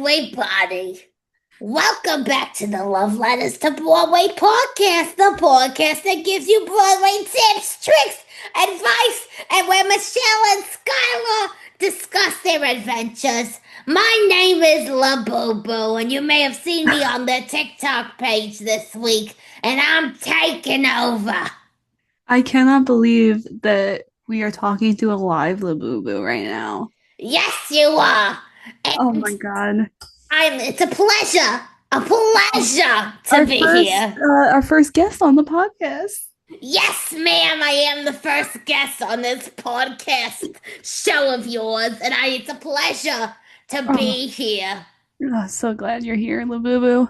everybody. Welcome back to the Love Letters to Broadway podcast, the podcast that gives you Broadway tips, tricks, advice, and where Michelle and Skylar discuss their adventures. My name is La Boo Boo, and you may have seen me on the TikTok page this week, and I'm taking over. I cannot believe that we are talking to a live Labubu right now. Yes, you are. Oh And my God. it's a pleasure to Our be first here. our first guest on the podcast. Yes, ma'am, I am the first guest on this podcast show of yours, and it's a pleasure to Oh, be here. so glad you're here, Labubu.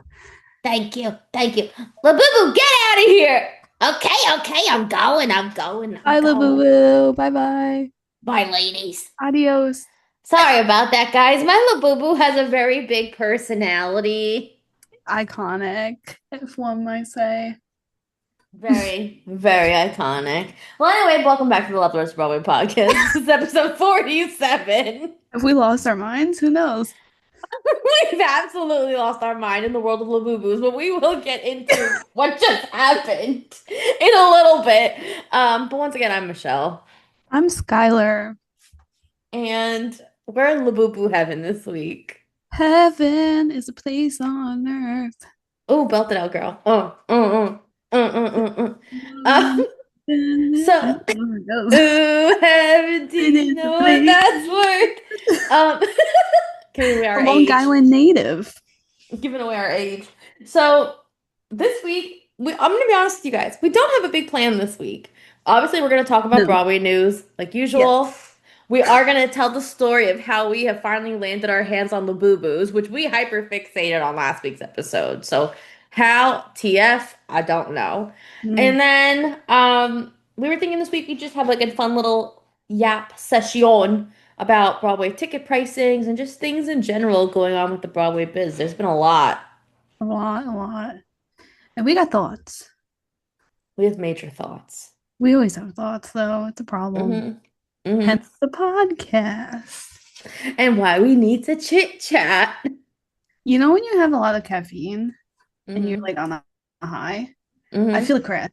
Thank you, thank you. Labubu, get out of here! Okay, I'm Bye, going. Labubu. Bye bye. Bye, ladies. Adios. Sorry about that, guys. My Labubu has a very big personality. Iconic, if one might say. Very, very iconic. Well, anyway, welcome back to the Leftovers Broadway podcast. This is episode 47. Have we lost our minds? Who knows? We've absolutely lost our mind in the world of Labubu's, but we will get into what just happened in a little bit. But once again, I'm Michelle, I'm Skylar. and we're in Labubu heaven this week. Heaven is a place on earth. Oh, belt it out, girl. Um, so, ooh, heaven, do you know what that's worth? Giving away our Long age. Island native. Giving away our age. So this week, I'm gonna be honest with you guys. We don't have a big plan this week. Obviously, we're gonna talk about No. Broadway news like usual. We are gonna tell the story of how we have finally landed our hands on the boo-boos, which we hyper fixated on last week's episode. So how TF, I don't know. Mm. And then we were thinking this week we just have like a fun little YAP session about Broadway ticket pricings and just things in general going on with the Broadway biz. There's been a lot. A lot, a lot. And we got thoughts. We have major thoughts. We always have thoughts, though. It's a problem. Hmm hmm Hence the podcast. And why we need to chit chat. You know, when you have a lot of caffeine and you're Hmm like on a high, I hmm feel a crash.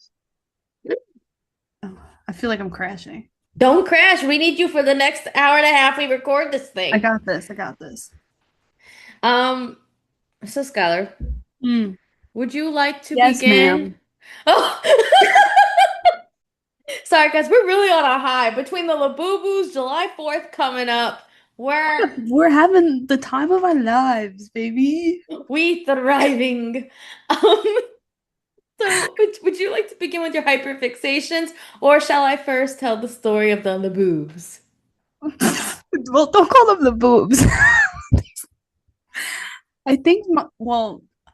Oh, I feel like I'm crashing. Don't crash. We need you for the next hour and a half we record this I thing. got this. I got this. Um, so Skylar, Mm. would you like to Yes, begin? ma'am. Oh, sorry, guys. We're really on a high between the Labubu's July 4th coming up. We're We're having the time of our lives, baby. we thriving. Um, so would you like to begin with your hyperfixations, or shall I first tell the story of the Labubs? Well, don't call them the boobs. I think,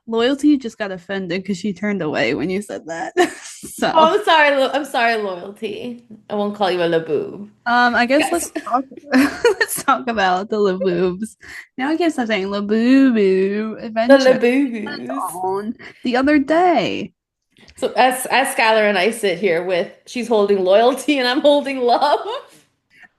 Loyalty just got offended because she turned away when you said that. So, Oh, I'm sorry. I'm sorry, Loyalty. I won't call you a Laboob. I guess let's Yes. talk. Let's talk about the Laboobs. Now I guess I'm saying Laboobu The adventure went Laboobs. on the other day. So as Skylar and I sit here with, she's holding Loyalty and I'm holding Love.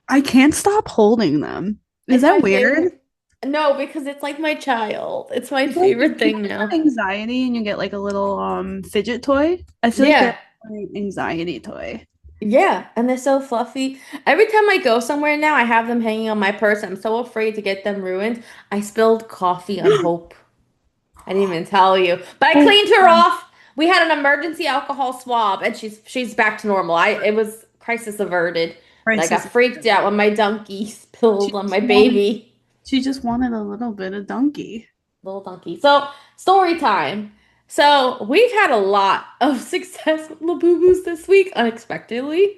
I can't stop holding them. Is It's my that weird? favorite. No, because it's like my child. It's my It's like favorite you thing have now. anxiety and you get like a little fidget toy. I feel like Yeah. that's my anxiety toy. Yeah, and they're so fluffy. Every time I go somewhere now, I have them hanging on my purse. I'm so afraid to get them ruined. I spilled coffee on Hope. I didn't even tell you, but I Oh, cleaned her off. We had an emergency alcohol swab, and she's back to normal. I it was crisis averted, but I got crisis. freaked out when my donkey She spilled on just my wanted, baby, she just wanted a little bit of donkey. little donkey. So story time. So we've had a lot of success with Labubus this week, unexpectedly.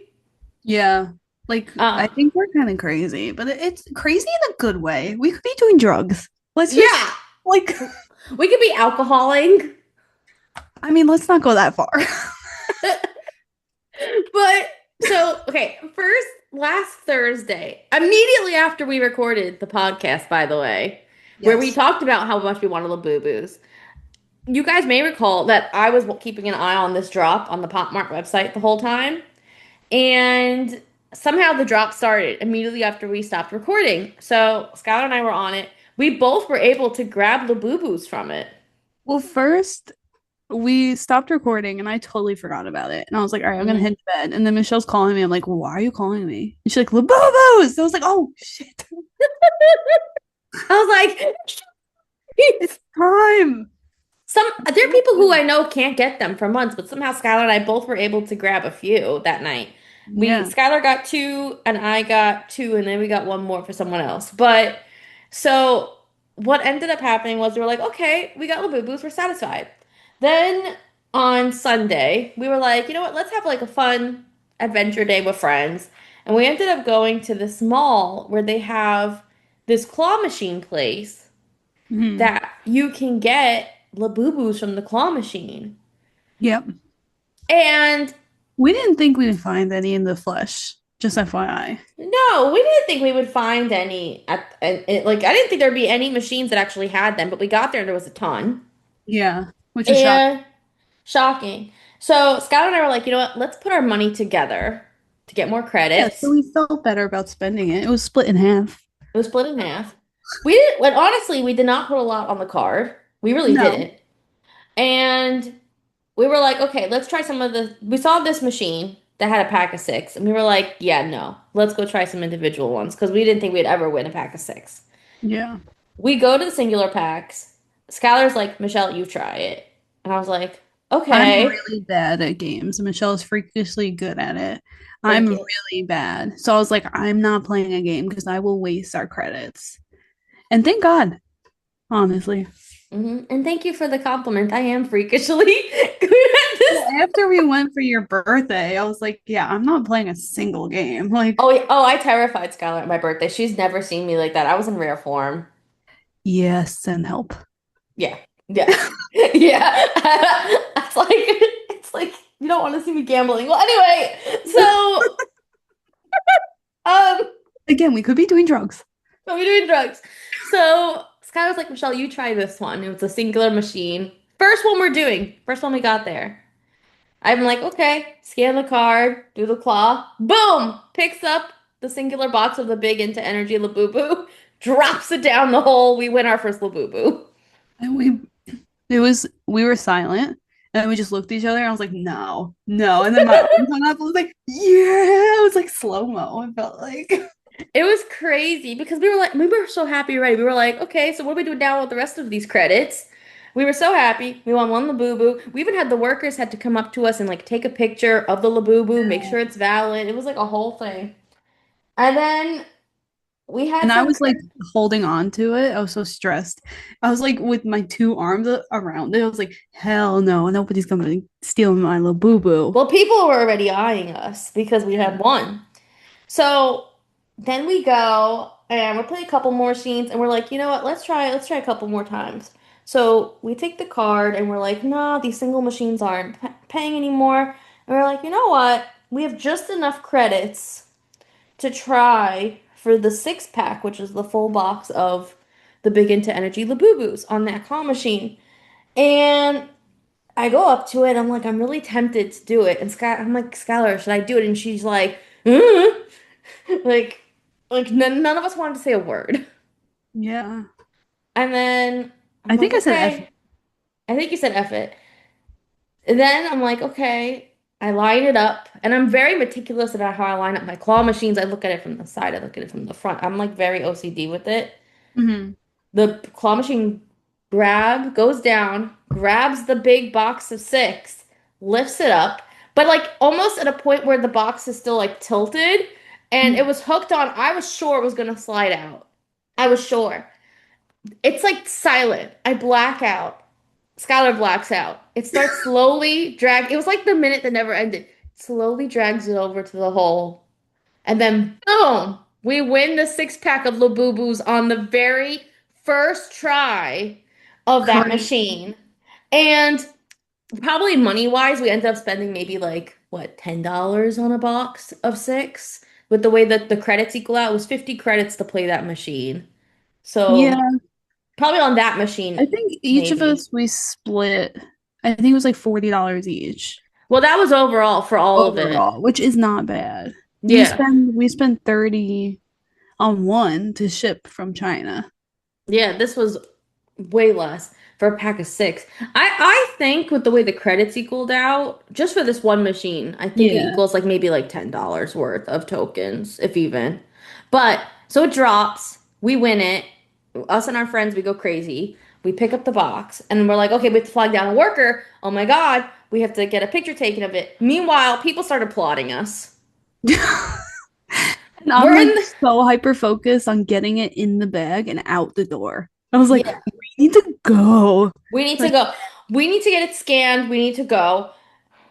Yeah. Like I Uh, think we're kind of crazy, but it's crazy in a good way. We could be doing drugs. Let's just yeah, like we could be alcoholing. I mean, let's not go that far. But so, okay, first, last Thursday, immediately after we recorded the podcast, by the way, where we Yes. talked about how much we wanted the boo boos, you guys may recall that I was keeping an eye on this drop on the Pop Mart website the whole time. And somehow the drop started immediately after we stopped recording. So Skylar and I were on it. we both were able to grab the boo-boos from it. Well, first we stopped recording and I totally forgot about it. And I was like, all right, I'm gonna Mhm. head to bed. And then Michelle's calling me. I'm like, well, why are you calling me? And she's like, Labubu's. I was like, oh shit. I was like, It's time. there are people who I know can't get them for months, but somehow Skylar and I both were able to grab a few that night. Yeah. Skylar got two and I got two, and then we got one more for someone else. But so what ended up happening was we were like, okay, we got Labubu's, we're satisfied. Then on Sunday, we were like, you know what, let's have like a fun adventure day with friends. And we ended up going to this mall where they have this claw machine place Mhm. that you can get Labubus from the claw machine. Yep. And We didn't think we'd find any in the flesh, just FYI. no, we didn't think we would find any like I didn't think there'd be any machines that actually had them, but we got there and there was a ton. Yeah, which is shocking. And shocking. So Scott and I were like, you know what? Let's put our money together to get more Yeah, so credits. we felt better about spending it. It was split in half. It was split in half. We didn't, well, honestly, we did not put a lot on the card. We really No. didn't. And we were like, okay, let's try some of the. We saw this machine that had a pack of six, and we were like, yeah, no, let's go try some individual ones because we didn't think we'd ever win a pack of six. Yeah. We go to the singular packs. Skylar's like, Michelle, you try it. And I was like, I'm okay, really bad at games. Michelle's freakishly good at it. I'm thank you. really bad. So I was like, I'm not playing a game because I will waste our credits. And thank God, honestly. And thank you for the compliment. I am freakishly good at this. Well, after we went for your birthday, I was like, yeah, I'm not playing a single game. Like, Oh, I terrified Skylar at my birthday. She's never seen me like that. I was in rare form. yes, send help. Yeah. Yeah. Yeah. It's like you don't want to see me gambling. Well, anyway, so um Again, we could be doing drugs. are we doing drugs? So Sky was like, Michelle, you try this one. It was a singular machine. First one we're doing. First one we got there. I'm like, okay, scan the card, do the claw, boom, picks up the singular box of the big into energy Labubu, drops it down the hole. We win our first Labubu. And we were silent. And we just looked at each other and I was like, no, no. And then my arms went up. I was like, yeah. It was like slow-mo. I felt like. It was crazy because we were so happy already. We were like, okay, so what are we doing now with the rest of these credits? We were so happy. We won one Labubu. We even had the workers had to come up to us and like take a picture of the Labubu, make sure it's valid. It was like a whole thing. And then we had And I some was like credit. holding on to it. I was so stressed. I was like with my two arms around it. I was like, hell no, nobody's gonna steal my little boo boo. Well, people were already eyeing us because we Yeah. had won. So then we go and we're playing a couple more scenes and we're like, you know what? Let's try a couple more times. So we take the card and we're like, nah, these single machines aren't paying anymore. And we're like, you know what? We have just enough credits to try for the six pack, which is the full box of the Big Into Energy Labubus on that claw machine. And I go up to it. I'm like, I'm really tempted to do it. And I'm like, Skylar, should I do it? And she's like, like, none of us wanted to say a word. Yeah. And then I'm I like, think I said F. okay. I think you said F it. And then I'm like, okay. I line it up, and I'm very meticulous about how I line up my claw machines. I look at it from the side, I look at it from the front. I'm like very OCD with it. Mhm. The claw machine goes down, grabs the big box of six, lifts it up, but like almost at a point where the box is still like tilted, and it was hooked on. I was sure it was gonna slide out. I was sure. It's like silent. I black out. Skylar blacks out. It starts slowly drag. It was like the minute that never ended. Slowly drags it over to the hole. And then boom, we win the six pack of Labubus on the very first try of that Crazy. machine. And probably money wise, we ended up spending maybe like what, $10 on a box of six. With the way that the credits equal out, it was 50 credits to play that machine. So Yeah. probably on that I machine, think each of maybe. us we split. I think it was like $40 each Well, that was overall for all of it. overall, which is not bad. Yeah. We spend 30 on one to ship from China. Yeah, this was way less for a pack of six. I think with the way the credits equaled out, just for this one machine, I think it Yeah. equals like maybe like $10 worth of tokens, if even. But so it drops, we win it. Us and our friends, we go crazy. We pick up the box and we're like, okay, we have to flag down a worker. Oh my God, we have to get a picture taken of it. Meanwhile, people start applauding us. And I'm We're like in the, so hyper focused on getting it in the bag and out the door. I was like, yeah, we need to go. we need to Like, go. We need to get it scanned. We need to go.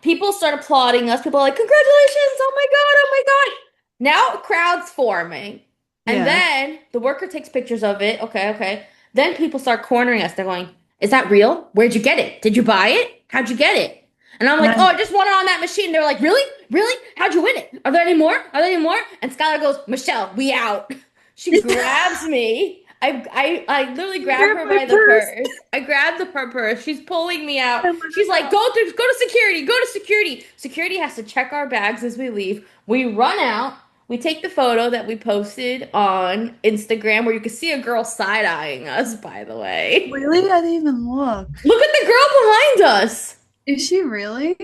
People start applauding us. People are like, congratulations! Oh my God! Oh my God! Now a crowd's forming. And yeah. then the worker takes pictures of it. Okay, okay. Then people start cornering us. They're going, is that real? Where'd you get it? Did you buy it? How'd you get it? And I'm And like, I oh, I just won it on that machine. They're like, really? Really? How'd you win it? Are there any more? Are there any more? And Skylar goes, Michelle, we out. She grabs me. I literally grab grabbed her my by the purse. purse. I grabbed her purse. She's pulling me out. I let She's it like, out. go to security, go to security. Security has to check our bags as we leave. We run out. We take the photo that we posted on Instagram where you can see a girl side-eyeing us, by the way. Really? I didn't even look. Look at the girl behind us. Is she really?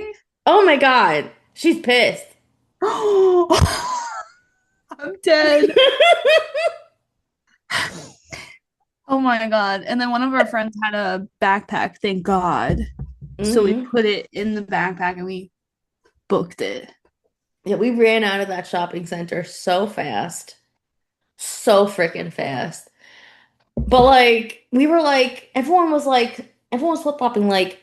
Oh my God. She's pissed. Oh, I'm dead. Oh my God. And then one of our friends had a backpack, thank God. So we hmm put it in the backpack and we booked it. Yeah, we ran out of that shopping center so fast. So freaking fast. But like, we were like, everyone was flip-flopping. Like,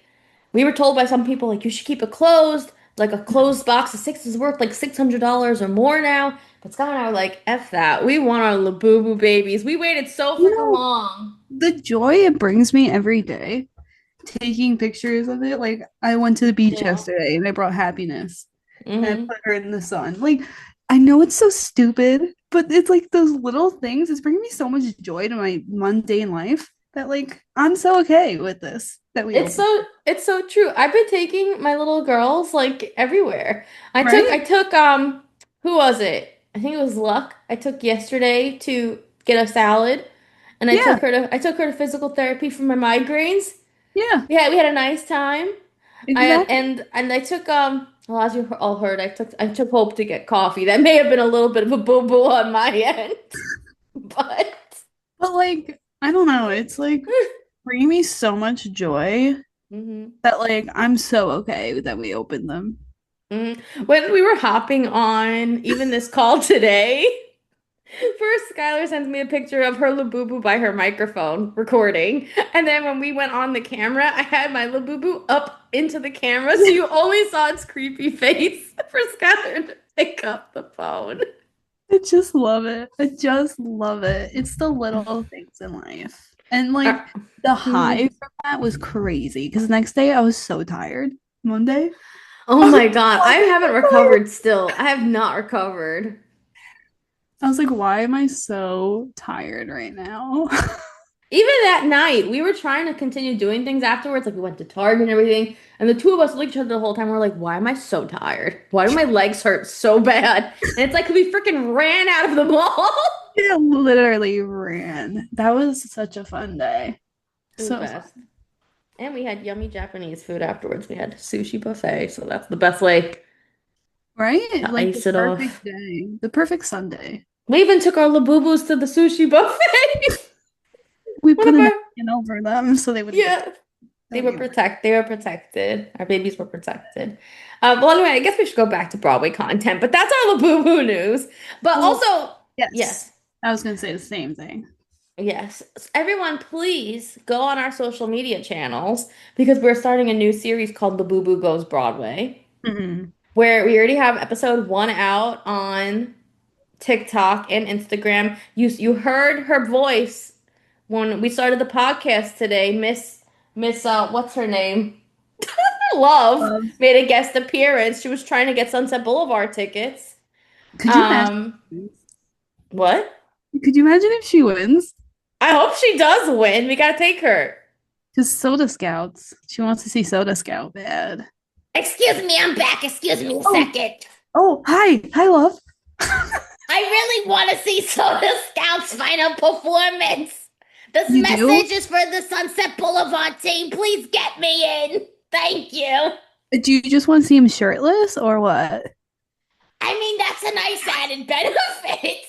we were told by some people, like, you should keep it closed. Like, a closed box of six is worth like $600 or more now. But Scott and I were like, F that. We want our Labubu babies. We waited so You freaking know, long. the joy it brings me every day, taking pictures of it. Like I went to the beach Yeah. yesterday and I brought happiness and I hmm put her in the sun. Like I know it's so stupid, but it's like those little things. It's bringing me so much joy to my mundane life that like I'm so okay with this that we open. It's so true. I've been taking my little girls like everywhere. I Right? took who was it? I think it was Luck. I took yesterday to get a salad and Yeah, I took her to physical therapy for my migraines. yeah, We had a nice time. exactly. And I took well, as you all heard, I took Hope to get coffee. That may have been a little bit of a boo-boo on my end. But But like, I don't know, it's like bringing me so much joy Mhm. that like I'm so okay that we opened them. Mhm. When we were hopping on even this call today, first Skylar sends me a picture of her Labubu by her microphone recording. And then when we went on the camera, I had my Labubu up into the camera, so you only saw its creepy face for Skylar to pick up the phone. I just love it. I just love it. It's the little things in life. And like Uh, the mhm. high from that was crazy because the next day I was so tired. Monday, Oh I was my like, God, I "Why am haven't I tired?" recovered still. I have not recovered. I was like, why am I so tired right now? Even that night, we were trying to continue doing things afterwards. Like we went to Target and everything. And the two of us looked at each other the whole time. We're like, why am I so tired? Why do my legs hurt so bad? And it's like we freaking ran out of the mall. It literally ran. That was such a fun day. It was So best. fun. And we had yummy Japanese food afterwards. We had sushi buffet. So that's the best way Right? to Like the ice it perfect off. day, the perfect Sunday. We even took our labubus to the sushi buffet. We One put of a our, napkin over them so they wouldn't get yeah. that would be They were protected. Our babies were protected. Well, anyway, I guess we should go back to Broadway content, but that's our Labubu news. But well, also, yes. yes, I was gonna say the same thing. yes, everyone, please go on our social media channels because we're starting a new series called Labubu Goes Broadway, Mhm. where we already have episode one out on TikTok and Instagram. You heard her voice when we started the podcast today, Miss what's her name? Love Love. made a guest appearance. She was trying to get Sunset Boulevard tickets. Could you imagine? Um, what? Could you imagine if she wins? I hope she does win. We gotta take her. Because Soda Scouts. She wants to see Soda Scout bad. Excuse me, I'm back. Excuse me a Oh, second. oh, hi. Hi, love. I really want to see Soda Scout's final performance. This You do? message is for the Sunset Boulevard team. Please get me in. Thank you. Do you just want to see him shirtless or what? I mean, that's a nice added benefit.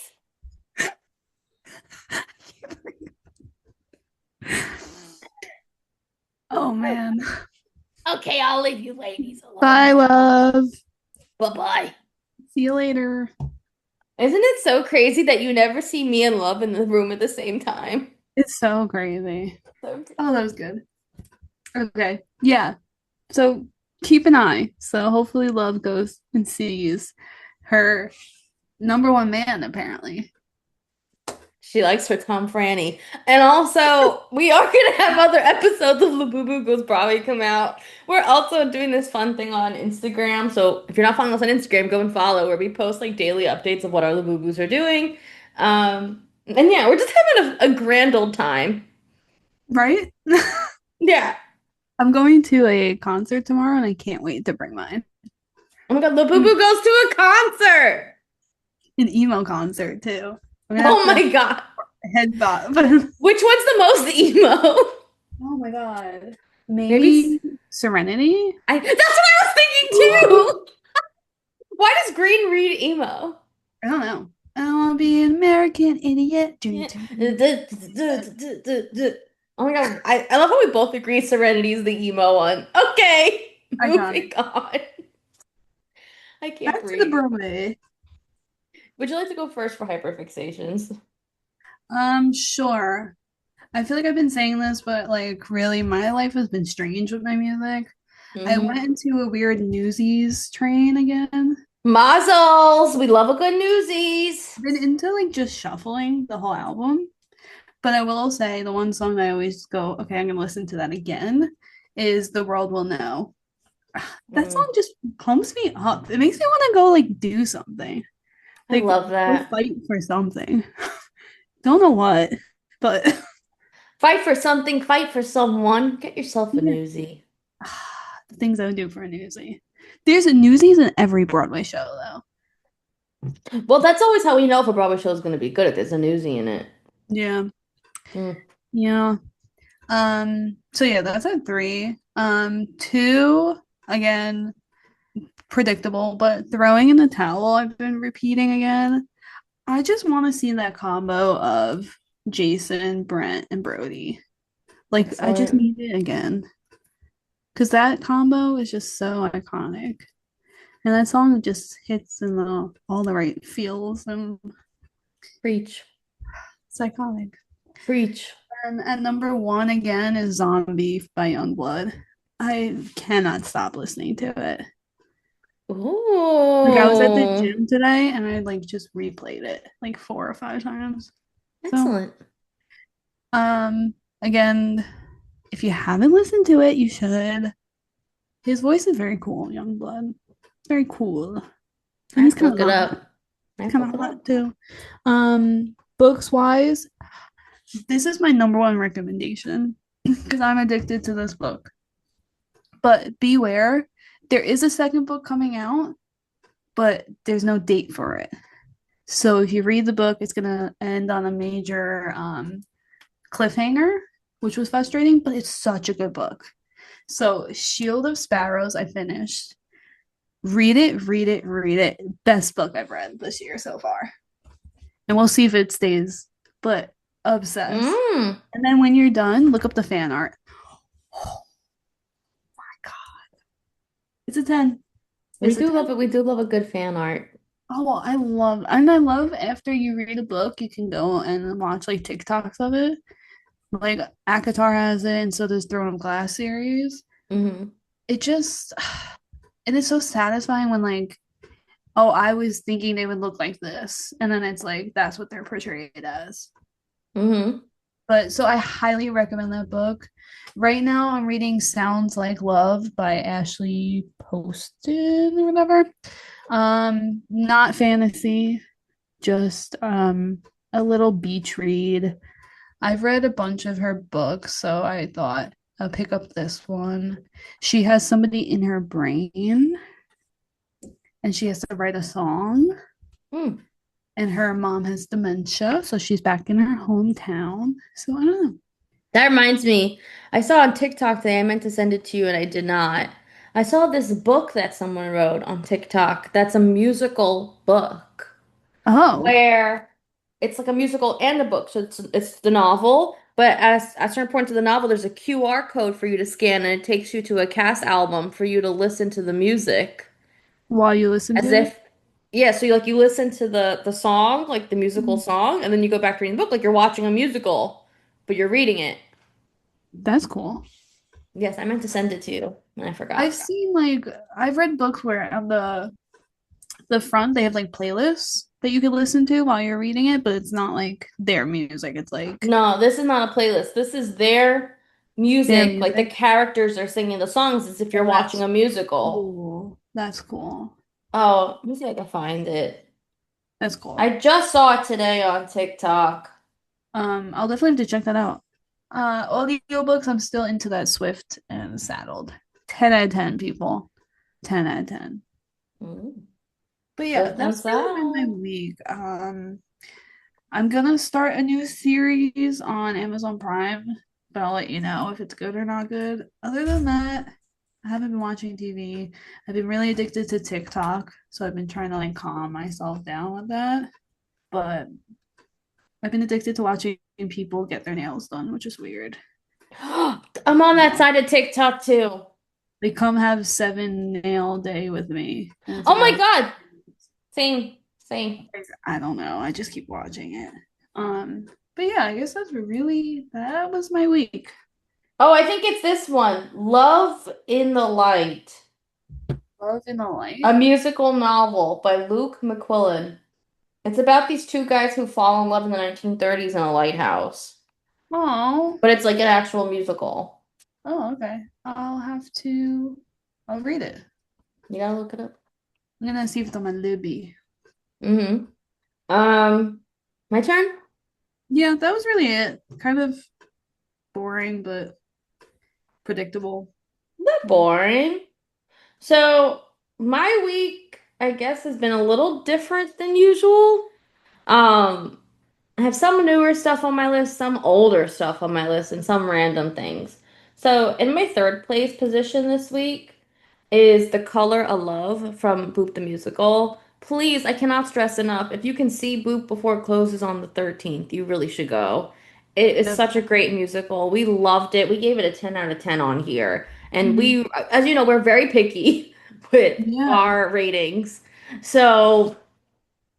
Oh man. Okay, I'll leave you ladies alone. Bye, love. Bye-bye. See you later. Isn't it so crazy that you never see me and Love in the room at the same time? It's so crazy. So Oh, that was good. Okay. Yeah. So keep an eye. So hopefully Love goes and sees her number one man, apparently. she likes her Tom Franny. And also, we are going to have other episodes of Labubu Goes Broadway come out. We're also doing this fun thing on Instagram. So if you're not following us on Instagram, go and follow where we post like daily updates of what our Labubus are doing. And yeah, we're just having a grand old time. Right? Yeah. I'm going to a concert tomorrow and I can't wait to bring mine. Oh my God, Labubu goes to a concert. An emo concert too. Oh my God. Head bob. Which one's the most emo? Oh my god. Maybe Maybe Serenity? that's what I was thinking too. Why does Green read emo? I don't know. I want to be an American idiot. Oh my God. I love how we both agree Serenity is the emo one. Okay. Moving on. I can't Back to breathe. the Broadway. Would you like to go first for hyperfixations? Sure. I feel like I've been saying this, but like really my life has been strange with my music. I went into a weird Newsies train again. Mazzles. We love a good Newsies. I've been into like just shuffling the whole album. But I will say the one song that I always go, okay, I'm gonna listen to that again is The World Will Know. That song just pumps me up. It makes me want to go like do something. Like, I love that. go fight for something. Don't know what, but Fight for something, fight for someone. Get yourself a newsie. the things I would do for a newsie. There's a Newsies in every Broadway show, though. Well, that's always how we know if a Broadway show is going to be good if there's a newsie in it. Yeah. Mm. Yeah. So yeah, that's at 3. 2, again, predictable, but throwing in the towel, I've been repeating again. I just want to see that combo of Jason, Brent, and Brody. Like, I just Excellent. need it again. Because that combo is just so iconic. And that song just hits in all the right feels, and Preach. it's iconic. Preach. And at number 1 again is Zombie by Youngblood. I cannot stop listening to it. Ooh. Like I was at the gym today and I like just replayed it like 4 or 5 times. Excellent. So, again, if you haven't listened to it, you should. His voice is very cool, Youngblood. Very cool. And he's kind of look it up. kind of hot too. Books wise, this is my number 1 recommendation because I'm addicted to this book. But beware, there is a second book coming out, but there's no date for it. So if you read the book, it's gonna end on a major cliffhanger, which was frustrating, but it's such a good book. So Shield of Sparrows, I finished. Read it, read it, read it. Best book I've read this year so far. And we'll see if it stays, but obsessed. And then when you're done, look up the fan art. Oh my God. It's a 10. We do love it. We do love a good fan art. Oh, well, I love after you read a book, you can go and watch like TikToks of it. Like Akatar has it, and so does Throne of Glass series. It just, and it's so satisfying when like, oh, I was thinking they would look like this, and then it's like that's what they're portrayed as. But so I highly recommend that book. Right now, I'm reading Sounds Like Love by Ashley Poston or whatever. Not fantasy, just a little beach read. I've read a bunch of her books, so I thought I'll pick up this one. She has somebody in her brain, and she has to write a song. and her mom has dementia, so she's back in her hometown. So I don't know. That reminds me, I saw on TikTok today, I meant to send it to you and I did not. I saw this book that someone wrote on TikTok that's a musical book Oh, where it's like a musical and a book. So it's the novel, but at a certain point to the novel, there's a QR code for you to scan and it takes you to a cast album for you to listen to the music. while you listen As to it? if yeah, so you listen to the song, like the musical Mm, song, and then you go back to reading the book like you're watching a musical, but you're reading it. that's cool. Yes, I meant to send it to you, and I I've forgot. seen like I've read books where on the front they have like playlists that you can listen to while you're reading it, but it's not like their music. It's like No, this is not a playlist. This is their their music. Like the music. characters are singing the songs as if you're Oh, watching that's a musical. cool. That's cool. Oh, let me see if I can find it. That's cool. I just saw it today on TikTok. I'll definitely have to check that out. Audiobooks, I'm still into that Swift and Saddled. 10 out of 10 people. 10 out of 10. Mm. But yeah, Swift and that's really been my Sound. week. I'm gonna start a new series on Amazon Prime, but I'll let you know if it's good or not good. Other than that, I haven't been watching TV. I've been really addicted to TikTok, so I've been trying to like calm myself down with that. But I've been addicted to watching people get their nails done, which is weird. I'm on that Yeah. side of TikTok too. They come have 7 nail day with me, and it's Oh like my God. Same, same. I don't know. I just keep watching it. But yeah, I guess that was my week. Oh, I think it's this one. Love in the Light, Love in the a light. musical novel by Luke McQuillan. It's about these two guys who fall in love in the 1930s in a lighthouse. Oh, But it's like an actual musical. oh, okay. I'll read it. You gotta look it up. I'm gonna see if it's on my Libby. Mm-hmm. Um, my turn? Yeah, that was really it. Kind of boring, but predictable. Not boring. So my week, I guess, has been a little different than usual. Um, I have some newer stuff on my list, some older stuff on my list, and some random things. So in my third place position this week is The Color of Love from Boop the Musical. Please, I cannot stress enough. If you can see Boop before it closes on the 13th, you really should go. It is such a Definitely. great musical. We loved it. We gave it a 10 out of 10 on here. And Mhm. as you know, we're very picky with Yeah, our ratings. So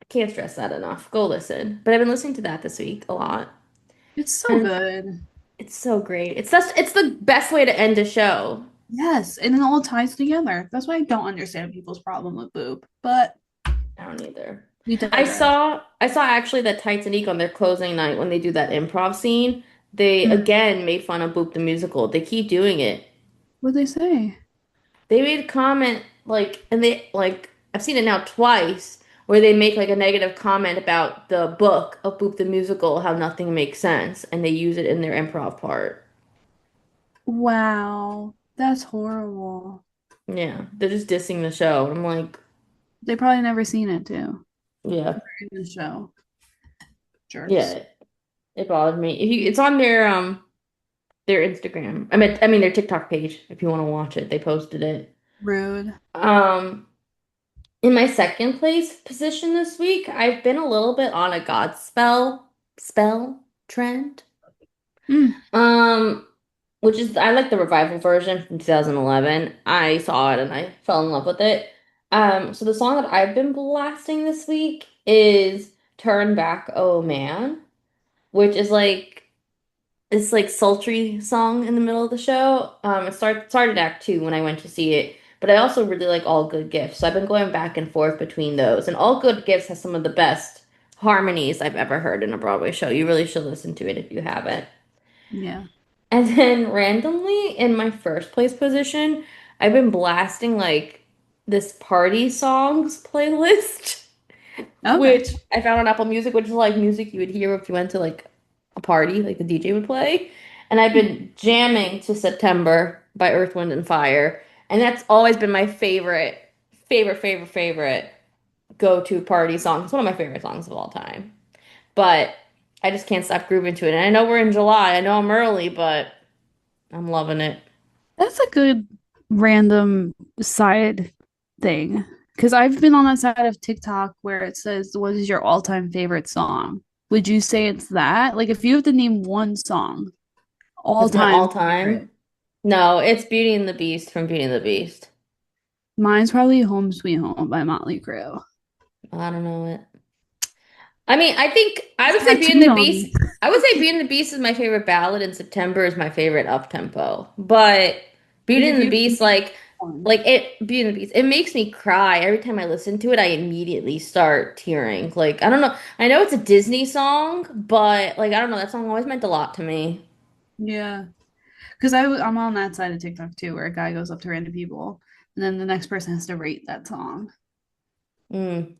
I can't stress that enough. Go listen. But I've been listening to that this week a lot. it's so And good. it's so great. It's the best way to end a show. Yes, and it all ties together. That's why I don't understand people's problem with Boop. But I don't either. we I digress. saw I saw actually that Titanic on their closing night when they do that improv scene. They Mm. again made fun of Boop the musical. They keep doing it. What'd they say? They made a comment like and they like I've seen it now twice where they make like a negative comment about the book of Boop the musical, how nothing makes sense, and they use it in their improv part. Wow, that's horrible. Yeah, they're just dissing the show. I'm like, They probably never seen it too. yeah, In the show. Jerks. yeah, it bothered me. If you, it's on their Instagram. I mean their TikTok page. If you want to watch it, they posted it. Rude. Um, in my second place position this week, I've been a little bit on a spell trend. Mm. Um, which is I like the revival version from 2011. I saw it and I fell in love with it. So the song that I've been blasting this week is Turn Back, Oh Man, which is like this like sultry song in the middle of the show. Started Act Two when I went to see it, but I also really like All Good Gifts. So I've been going back and forth between those, and All Good Gifts has some of the best harmonies I've ever heard in a Broadway show. You really should listen to it if you haven't. Yeah. And then randomly in my first place position, I've been blasting like this party songs playlist, Okay. which I found on Apple Music, which is like music you would hear if you went to like a party, like the DJ would play. And I've been jamming to September by Earth, Wind, and Fire. And that's always been my favorite. go-to party song. It's one of my favorite songs of all time. But I just can't stop grooving to it. And I know we're in July. I know I'm early, but I'm loving it. That's a good random side thing. Because I've been on that side of TikTok where it says, what is your all-time favorite song? Would you say it's that? Like, if you have to name one song, That's my all-time favorite, all-time. No, it's Beauty and the Beast from Beauty and the Beast. mine's probably Home Sweet Home by Motley Crue. I don't know it. I mean, I think I It's would say Beauty and tattooed the on Beast. me. I would say Beauty and the Beast is my favorite ballad, and September is my favorite up tempo. But Like, Beauty if and the you have to Beast, name one. like it, Beauty and the Beast, it makes me cry every time I listen to it. I immediately start tearing. Like I don't know. I know it's a Disney song, but like I don't know. That song always meant a lot to me. Yeah. Because I'm on that side of TikTok too, where a guy goes up to random people and then the next person has to rate that song. Mm.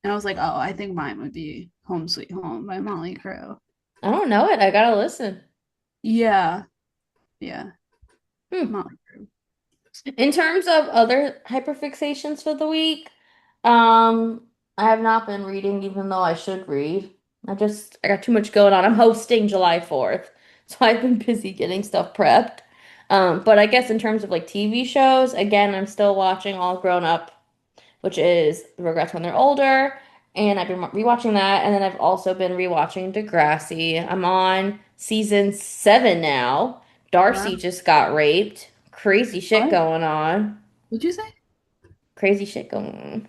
And I was like, oh, I think mine would be Home Sweet Home by Motley Crue. I don't know it. I gotta listen. Yeah. Yeah. Hmm. Motley Crue. In terms of other hyperfixations for the week, um, I have not been reading, even though I should read. I got too much going on. I'm hosting July 4th, so I've been busy getting stuff prepped. But I guess in terms of like TV shows, again, I'm still watching All Grown Up, which is Rugrats when they're older, and I've been rewatching that, and then I've also been rewatching Degrassi. I'm on season 7 now. Wow. Darcy just got raped. Crazy shit What? going on. What'd you say? Crazy shit going on.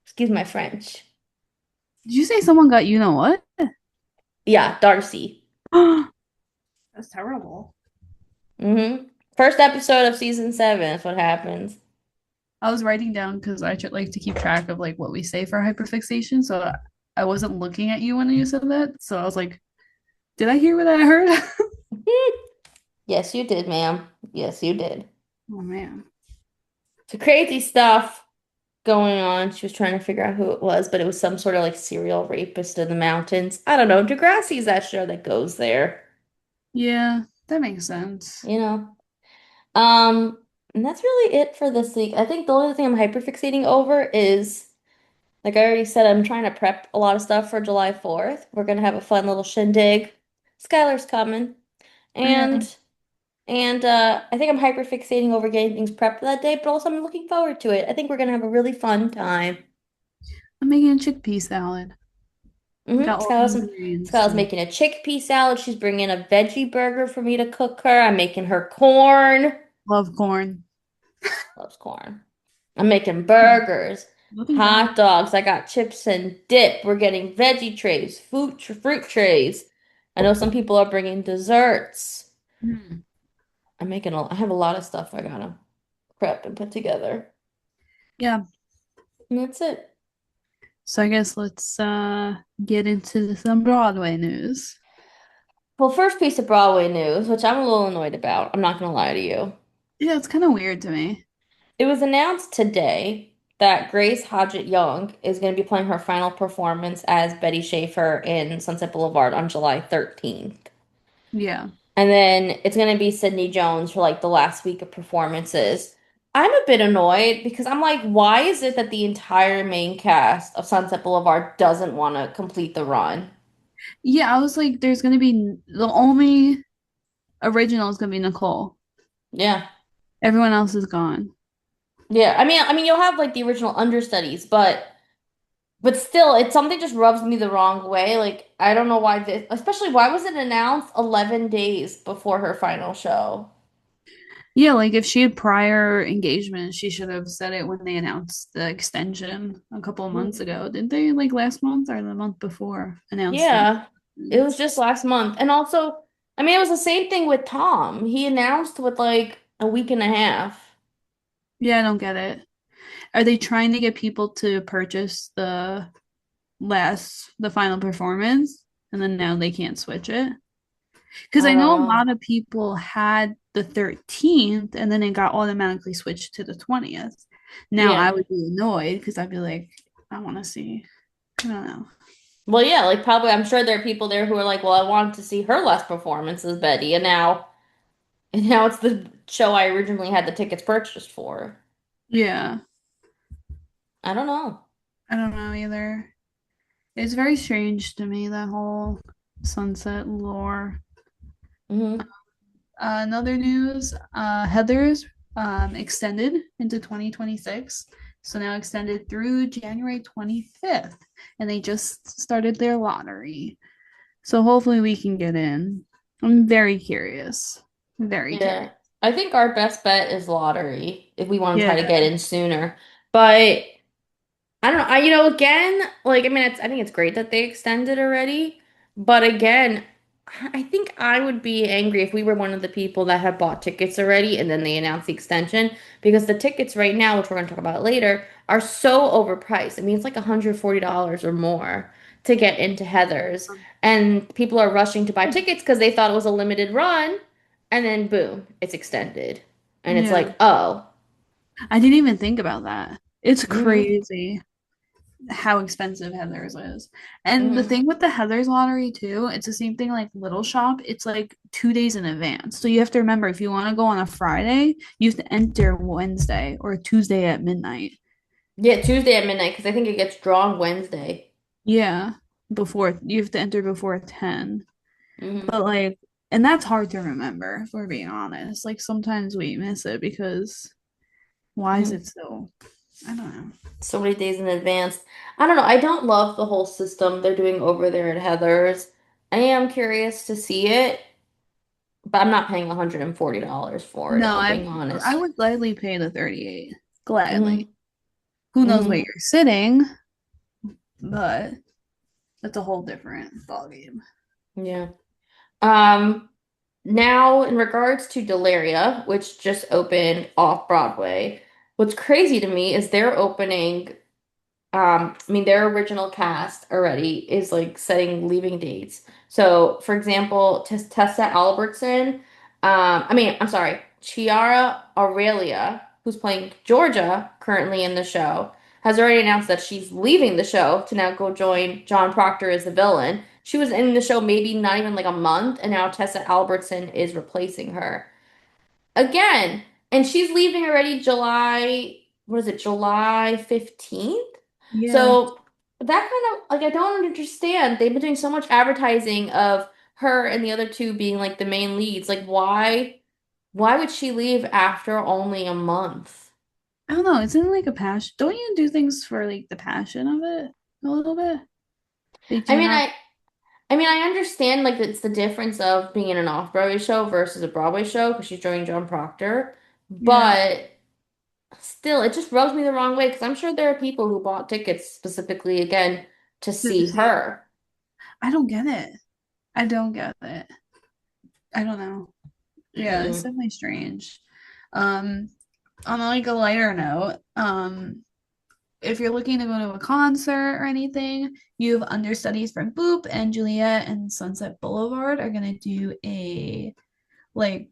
Excuse my French. Did you say someone got you know what? Yeah, Darcy. That's terrible. First episode of season 7. That's what happens. I was writing down because like to keep track of like what we say for hyperfixation. So I wasn't looking at you when you said that. So I was like, did I hear what I heard? Yes, you did, ma'am. Yes, you did. Oh man. So crazy stuff going on. She was trying to figure out who it was, but it was some sort of like serial rapist in the mountains. I don't know. Degrassi's that show that goes there, Yeah, that makes sense. you know. Um, and that's really it for this week. I think the only thing I'm hyperfixating over is, like I already said, I'm trying to prep a lot of stuff for July 4th. We're gonna have a fun little shindig. Skylar's coming. Oh yeah. And I think I'm hyperfixating over getting things prepped for that day, but also I'm looking forward to it. I think we're gonna have a really fun time. I'm making a chickpea salad. Got all the ingredients Skylar's too. making a chickpea salad. She's bringing a veggie burger for me to cook her. I'm making her corn. Love corn. Loves corn. I'm making burgers, Nothing's wrong. hot dogs. I got chips and dip. We're getting veggie trays, fruit trays. I know some people are bringing desserts. Hmm. I have a lot of stuff I gotta prep and put together. Yeah. And that's it. So I guess let's get into some Broadway news. Well, first piece of Broadway news, which I'm a little annoyed about. I'm not gonna lie to you. Yeah, it's kind of weird to me. It was announced today that Grace Hodgett Young is going to be playing her final performance as Betty Schaefer in Sunset Boulevard on July 13th. Yeah. And then it's going to be Sydney Jones for like the last week of performances. I'm a bit annoyed because I'm like, why is it that the entire main cast of Sunset Boulevard doesn't want to complete the run? Yeah, I was like, there's gonna be the only original is gonna be Nicole. Yeah. Everyone else is gone. Yeah. I mean you'll have like the original understudies, but still, it's something just rubs me the wrong way. Like, I don't know why this, especially why was it announced 11 days before her final show? Yeah, like if she had prior engagement, she should have said it when they announced the extension a couple of months ago. Didn't they like last month or the month before announce the Yeah, it was just last month. And also, I mean, it was the same thing with Tom. He announced with like a week and a half. Yeah, I don't get it. Are they trying to get people to purchase the final performance and then now they can't switch it? Because I I don't know a know. lot of people had the 13th and then it got automatically switched to the 20th. Now I Yeah. would be annoyed because I'd be like, I want to see. I don't know. Well, yeah, like probably I'm sure there are people there who are like, well, I wanted to see her last performance as Betty, and now it's the show I originally had the tickets purchased for. Yeah. I don't know. I don't know either. It's very strange to me, that whole sunset lore. Hmm. Another news, Heather's extended into 2026. So now extended through January 25th. And they just started their lottery. So hopefully we can get in. I'm very curious. Very curious. Yeah. I think our best bet is lottery if we want to try to Yeah. get in sooner. But I don't know. Again, like, I mean, I think it's great that they extended already. But again, I think I would be angry if we were one of the people that have bought tickets already and then they announced the extension because the tickets right now, which we're going to talk about later, are so overpriced. I mean, it's like $140 or more to get into Heather's. And people are rushing to buy tickets because they thought it was a limited run. And then boom, it's extended. And it's Yeah. like, oh. I didn't even think about that. It's Hmm. crazy how expensive Heather's is. And the Hmm. thing with the Heather's lottery too, it's the same thing like Little Shop. It's like 2 days in advance. So you have to remember if you want to go on a Friday, you have to enter Wednesday or Tuesday at midnight. Yeah, Tuesday at midnight because I think it gets drawn Wednesday. Yeah, before you have to enter before 10. Hmm. But like, and that's hard to remember if we're being honest. Like sometimes we miss it because why is Hmm. it so? I don't know. So many days in advance. I don't know. I don't love the whole system they're doing over there at Heather's. I am curious to see it, but I'm not paying $140 for it, if No, I'm I being I honest. would gladly pay the 38. Gladly. Hmm. Who knows where Hmm. you're sitting, but that's a whole different ballgame. Yeah. Um, Now in regards to Delaria, which just opened off Broadway, what's crazy to me is they're opening. I mean, their original cast already is like setting leaving dates. So, for example, Tessa Albertson, I'm sorry, Chiara Aurelia, who's playing Georgia currently in the show, has already announced that she's leaving the show to now go join John Proctor as the villain. She was in the show maybe not even like a month, and now Tessa Albertson is replacing her again. And she's leaving already what is it, July 15th? Yeah. So that kind of like I don't understand. They've been doing so much advertising of her and the other two being like the main leads. Like why would she leave after only a month? I don't know. Isn't it like a passion? Don't you do things for like the passion of it a little bit? Like, do I you mean, not? I I mean, I understand like it's the difference of being in an off-Broadway show versus a Broadway show because she's joining John Proctor, Yeah. but still, it just rubs me the wrong way because I'm sure there are people who bought tickets specifically again to To see see. her. I don't get it. I don't get it. I don't know. Yeah, it's Mm-mm. definitely strange. Um, on like a lighter note, if you're looking to go to a concert or anything, you have understudies from Boop and Juliet and Sunset Boulevard are gonna do a like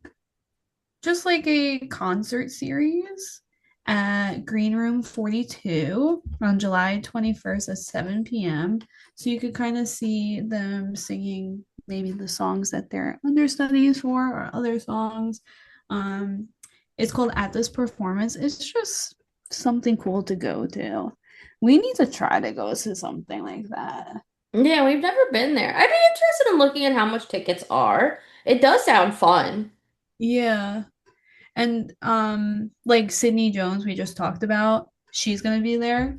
just like a concert series at Green Room 42 on July 21st at 7 p.m. So you could kind of see them singing maybe the songs that they're understudies for or other songs. Um, it's called At This Performance. It's just something cool to go to. We need to try to go to something like that. Yeah, we've never been there. I'd be interested in looking at how much tickets are. It does sound fun. Yeah. And like Sydney Jones we just talked about, she's gonna be there.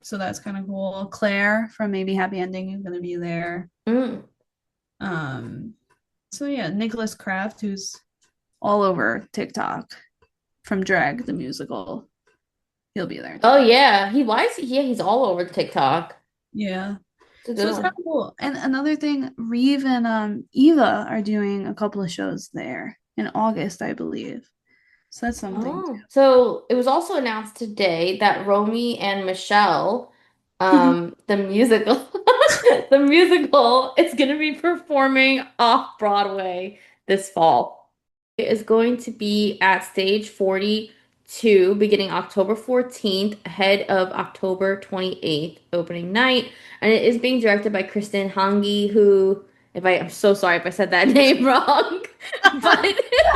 So that's kind of cool. Claire from Maybe Happy Ending is gonna be there. Mm. Um so yeah, Nicholas Kraft, who's all over TikTok from Drag the musical, he'll be there too. Oh yeah, yeah, he's all over the TikTok. Yeah. It's a So good it's kind one. of cool. And another thing, Reeve and Eva are doing a couple of shows there in August, I believe. So that's something Oh, so it was also announced today that Romy and Michelle, too. the musical, the musical is going to be performing off Broadway this fall. It is going to be at Stage 42 beginning October 14th, ahead of October 28th opening night, and it is being directed by Kristen Hangi, who, I'm so sorry if I said that name wrong, but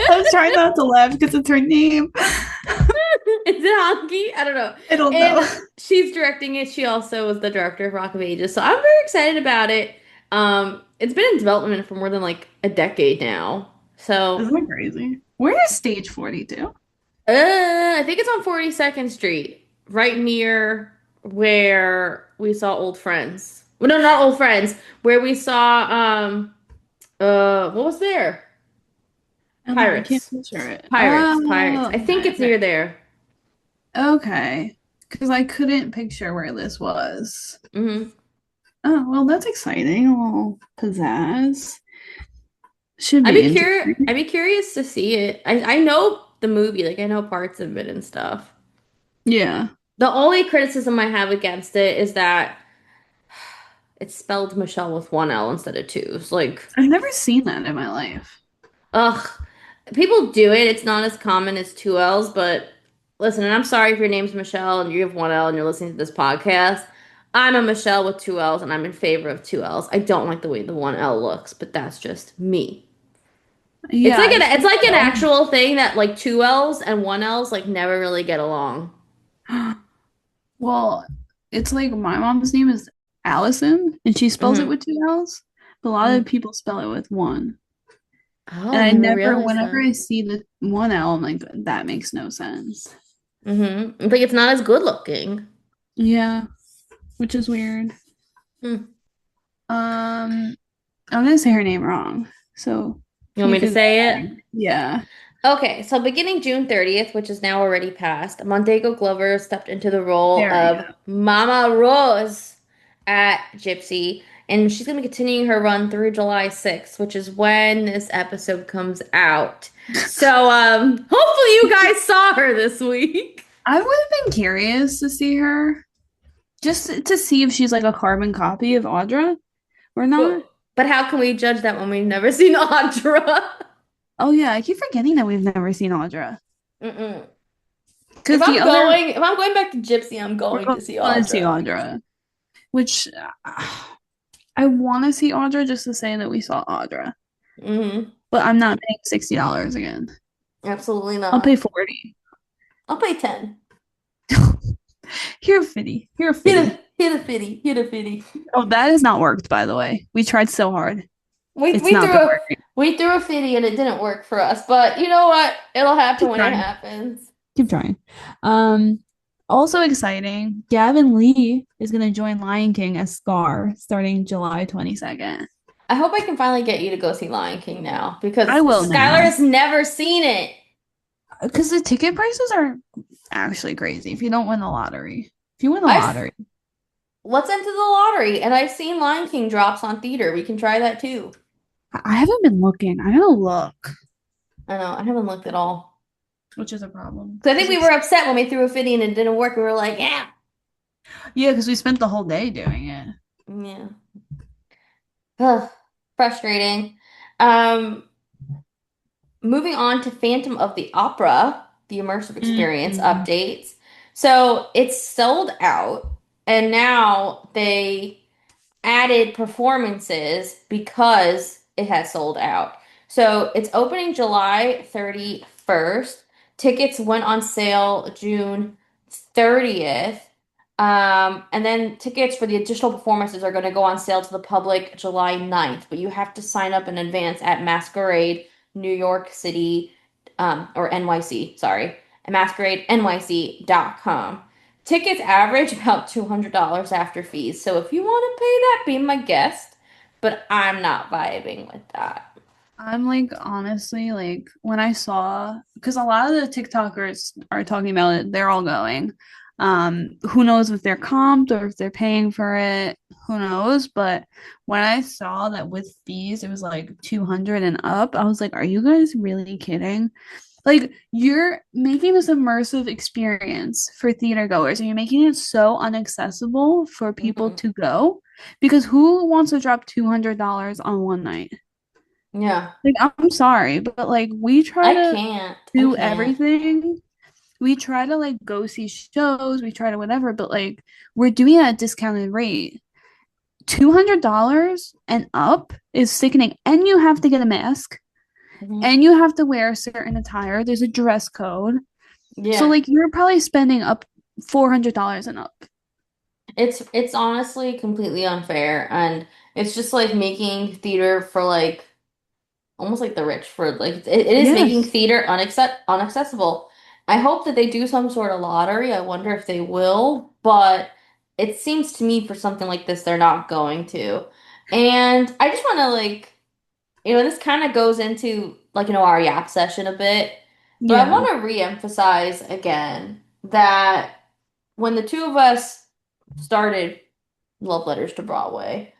I was trying not to laugh because it's her name. Is it Honky? I don't know. I don't And know. she's directing it. She also was the director of Rock of Ages. So I'm very excited about it. It's been in development for more than like a decade now. So Isn't that crazy? Where is Stage 42? I think it's on 42nd Street, right near where we saw Old Friends. Well, no, not Old Friends, where we saw what was there? I can't Pirates. picture it. Pirates. I think Okay, it's near okay. there. Okay. Because I couldn't picture where this was. Hmm. Oh, well, that's exciting. A little pizzazz. Should I'd be be curious. interesting. I'd be curious to see it. I know the movie, like I know parts of it and stuff. Yeah. The only criticism I have against it is that it's spelled Michelle with one L instead of two. It's like, I've never seen that in my life. ugh. People do it. It's not as common as two L's, but listen, and I'm sorry if your name's Michelle and you have one L and you're listening to this podcast. I'm a Michelle with two L's and I'm in favor of two L's. I don't like the way the one L looks, but that's just me. Yeah, I It's think like an so. actual thing that like two L's and one L's like never really get along. Well, it's like my mom's name is Allison, and she spells it Hmm. with two L's, but a lot of people spell it with one. Oh, And I I never never, realized whenever that. I see the one L, I'm like, that makes no sense. Like it's not as good looking. Yeah, which is weird. Hmm. I'm gonna say her name wrong, so You want you me to could. say it? Yeah. Okay, so beginning June 30th, which is now already passed, Montego Glover stepped into the role There we of go. Mama Rose at Gypsy, and she's going to be continuing her run through July 6th, which is when this episode comes out. So, hopefully you guys saw her this week. I would have been curious to see her, just to see if she's like a carbon copy of Audra or not. But how can we judge that when we've never seen Audra? Oh yeah, I keep forgetting that we've never seen Audra. Mm-mm. Because the other If I'm going back to Gypsy, I'm we're going to see going to see Audra. Audra, which I want to see Audra just to say that we saw Audra, Hmm. but I'm not paying $60 again. Absolutely I'll pay not. 40. I'll pay 10. Here, Fitty. Here, Hit Fitty. hit a fitty, hit a fitty. Oh, that has not worked, by the way. We tried so hard. We It's we not threw been a working. we threw a fitty and it didn't work for us. But you know what? It'll happen Keep when it trying. happens. Keep trying. Um, Also exciting, Gavin Lee is going to join Lion King as Scar starting July 22nd. I hope I can finally get you to go see Lion King now I because will Skylar now. has never seen it. Because the ticket prices are actually crazy if you don't win the lottery. If you win the I've lottery, Let's enter the lottery, and I've seen Lion King drops on theater. We can try that too. I haven't been looking. I gotta look, I know, I haven't looked at all. which is a problem. Because I think we were upset when we threw a fitty and it didn't work. We were like, yeah. Yeah, because we spent the whole day doing it. Yeah. Ugh, frustrating. Um, Moving on to Phantom of the Opera, the immersive experience Mm. updates. So it's sold out, and now they added performances because it has sold out. So it's opening July 31st. Tickets went on sale June 30th. And then tickets for the additional performances are going to go on sale to the public July 9th, but you have to sign up in advance at Masquerade New York City, or NYC, sorry, at masqueradenyc.com. Tickets average about $200 after fees. So if you want to pay that, be my guest. But I'm not vibing with that. I'm like, honestly, like when I saw, because a lot of the TikTokers are talking about it, they're all going. Who knows if they're comped or if they're paying for it, who knows? But when I saw that with fees, it was like 200 and up, I was like, are you guys really kidding? Like, you're making this immersive experience for theater goers, and you're making it so unaccessible for people Hmm. to go because who wants to drop $200 on one night? Yeah, Like, I'm sorry, but like we try I to can't. I do can't. everything. We try to like go see shows, we try to whatever, but like we're doing it at a discounted rate. $200 and up is sickening. And you have to get a mask Hmm. and you have to wear a certain attire. There's a dress code. So Yeah. like you're probably spending up $400 and up. It's honestly completely unfair, and it's just like making theater for like almost like the rich, for like it is making Yes. theater unaccessible. I hope that they do some sort of lottery. I wonder if they will, but it seems to me for something like this they're not going to. And I just want to like, this kind of goes into like, our YAP session a bit, but I Yeah. want to re-emphasize again that when the two of us started Love Letters to Broadway.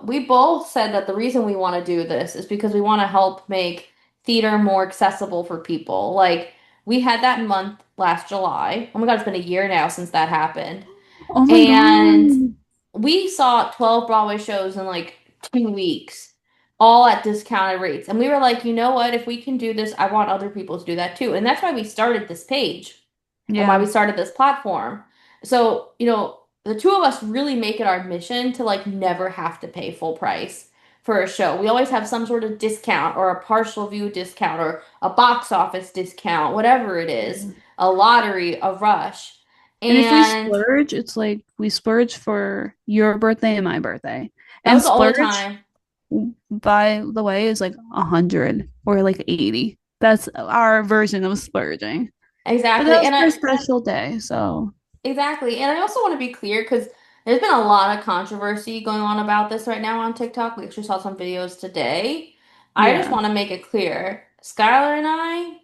We both said that the reason we want to do this is because we want to help make theater more accessible for people. Like, we had that month last July. Oh my God, it's been a year now since that happened. Oh my And God. we saw 12 Broadway shows in like 2 weeks, all at discounted rates. And we were like, you know what? If we can do this, I want other people to do that too. And that's why we started this page and why Yeah. we started this platform. So, the two of us really make it our mission to like never have to pay full price for a show. We always have some sort of discount or a partial view discount or a box office discount, whatever it is, Yeah. a lottery, a rush. And if we And splurge, it's like we splurge for your birthday and my birthday. that And was the only splurge, time. by the way, is like 100 or like 80. That's our version of splurging. But that Exactly. was And for a I special day. So Exactly. And I also want to be clear because there's been a lot of controversy going on about this right now on TikTok. We actually saw some videos today. I just yeah. want to make it clear. Skylar and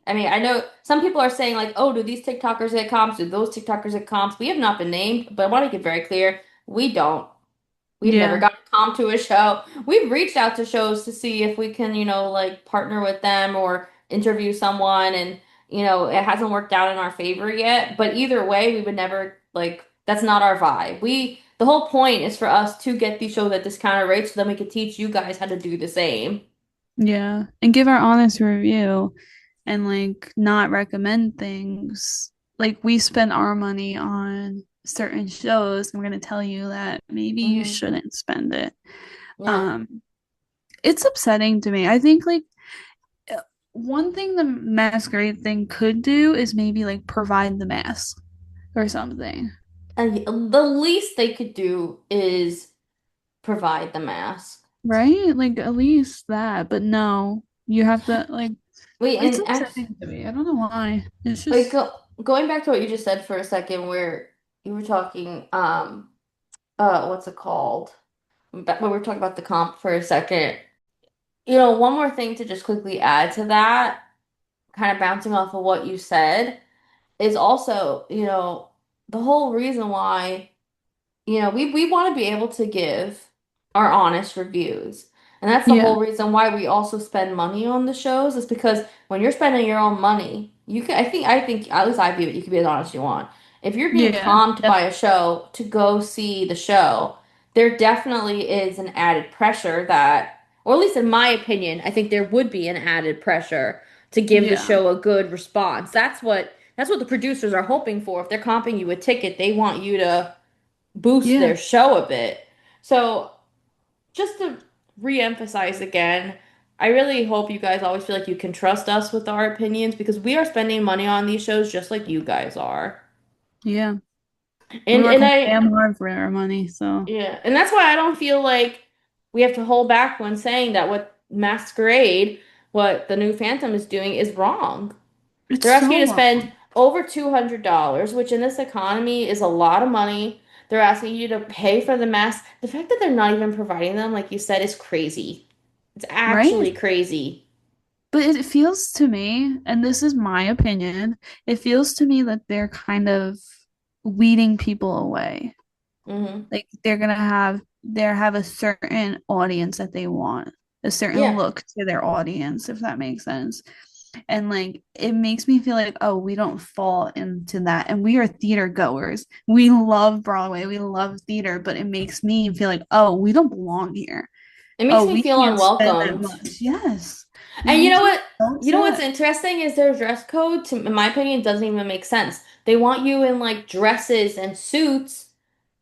I mean, I know some people are saying like, oh, do these TikTokers get comps? Do those TikTokers get comps? We have not been named, but I want to get very clear. We don't. We've never Yeah. got a comp to a show. We've reached out to shows to see if we can, like partner with them or interview someone, and it hasn't worked out in our favor yet. But either way, we would never like that's not our vibe. The whole point is for us to get these shows at discounted rates so then we could teach you guys how to do the same. Yeah. And give our honest review and like not recommend things. Like we spend our money on certain shows and we're gonna tell you that maybe you Hmm. shouldn't spend it. Yeah. Um, it's upsetting to me. I think like one thing the masquerade thing could do is maybe like provide the mask or something, And the least they could do is provide the mask. right? Like at least that, but no, you have to like Wait, it's and actually. upsetting to me. I don't know why. It's Like just going back to what you just said for a second, where you were talking, what's it called? When we were talking about the comp for a second. One more thing to just quickly add to that, kind of bouncing off of what you said, is also, the whole reason why. We want to be able to give our honest reviews. And that's the yeah, whole reason why we also spend money on the shows is because when you're spending your own money, you can I think at least I view it, you can be as honest as you want. If you're being yeah, comped by a show to go see the show, there definitely is an added pressure that, or at least in my opinion, I think there would be an added pressure to give the yeah, show a good response. That's what the producers are hoping for. If they're comping you a ticket, they want you to boost yeah, their show a bit. So, just to re-emphasize again, I really hope you guys always feel like you can trust us with our opinions because we are spending money on these shows just like you guys are. yeah. We And work and I damn hard for our money, so Yeah, and that's why I don't feel like we have to hold back when saying that what Masquerade, what the new Phantom is doing is wrong. it's They're asking so you to spend wrong, over $200, which in this economy is a lot of money. They're asking you to pay for the mask. The fact that they're not even providing them, like you said, is crazy. It's right? actually crazy. But it feels to me, and this is my opinion, it feels to me that they're kind of weeding people away. Hmm. Like they have a certain audience that they want, a certain Yeah. look to their audience, if that makes sense. And like it makes me feel like, oh, we don't fall into that. And we are theater goers. We love Broadway, we love theater, but it makes me feel like, oh, we don't belong here. It makes Oh, me we feel can't spend that unwelcomed. much. Yes. It And you makes know me what? so You know what's upset. interesting is their dress code, in my opinion, doesn't even make sense. They want you in like dresses and suits,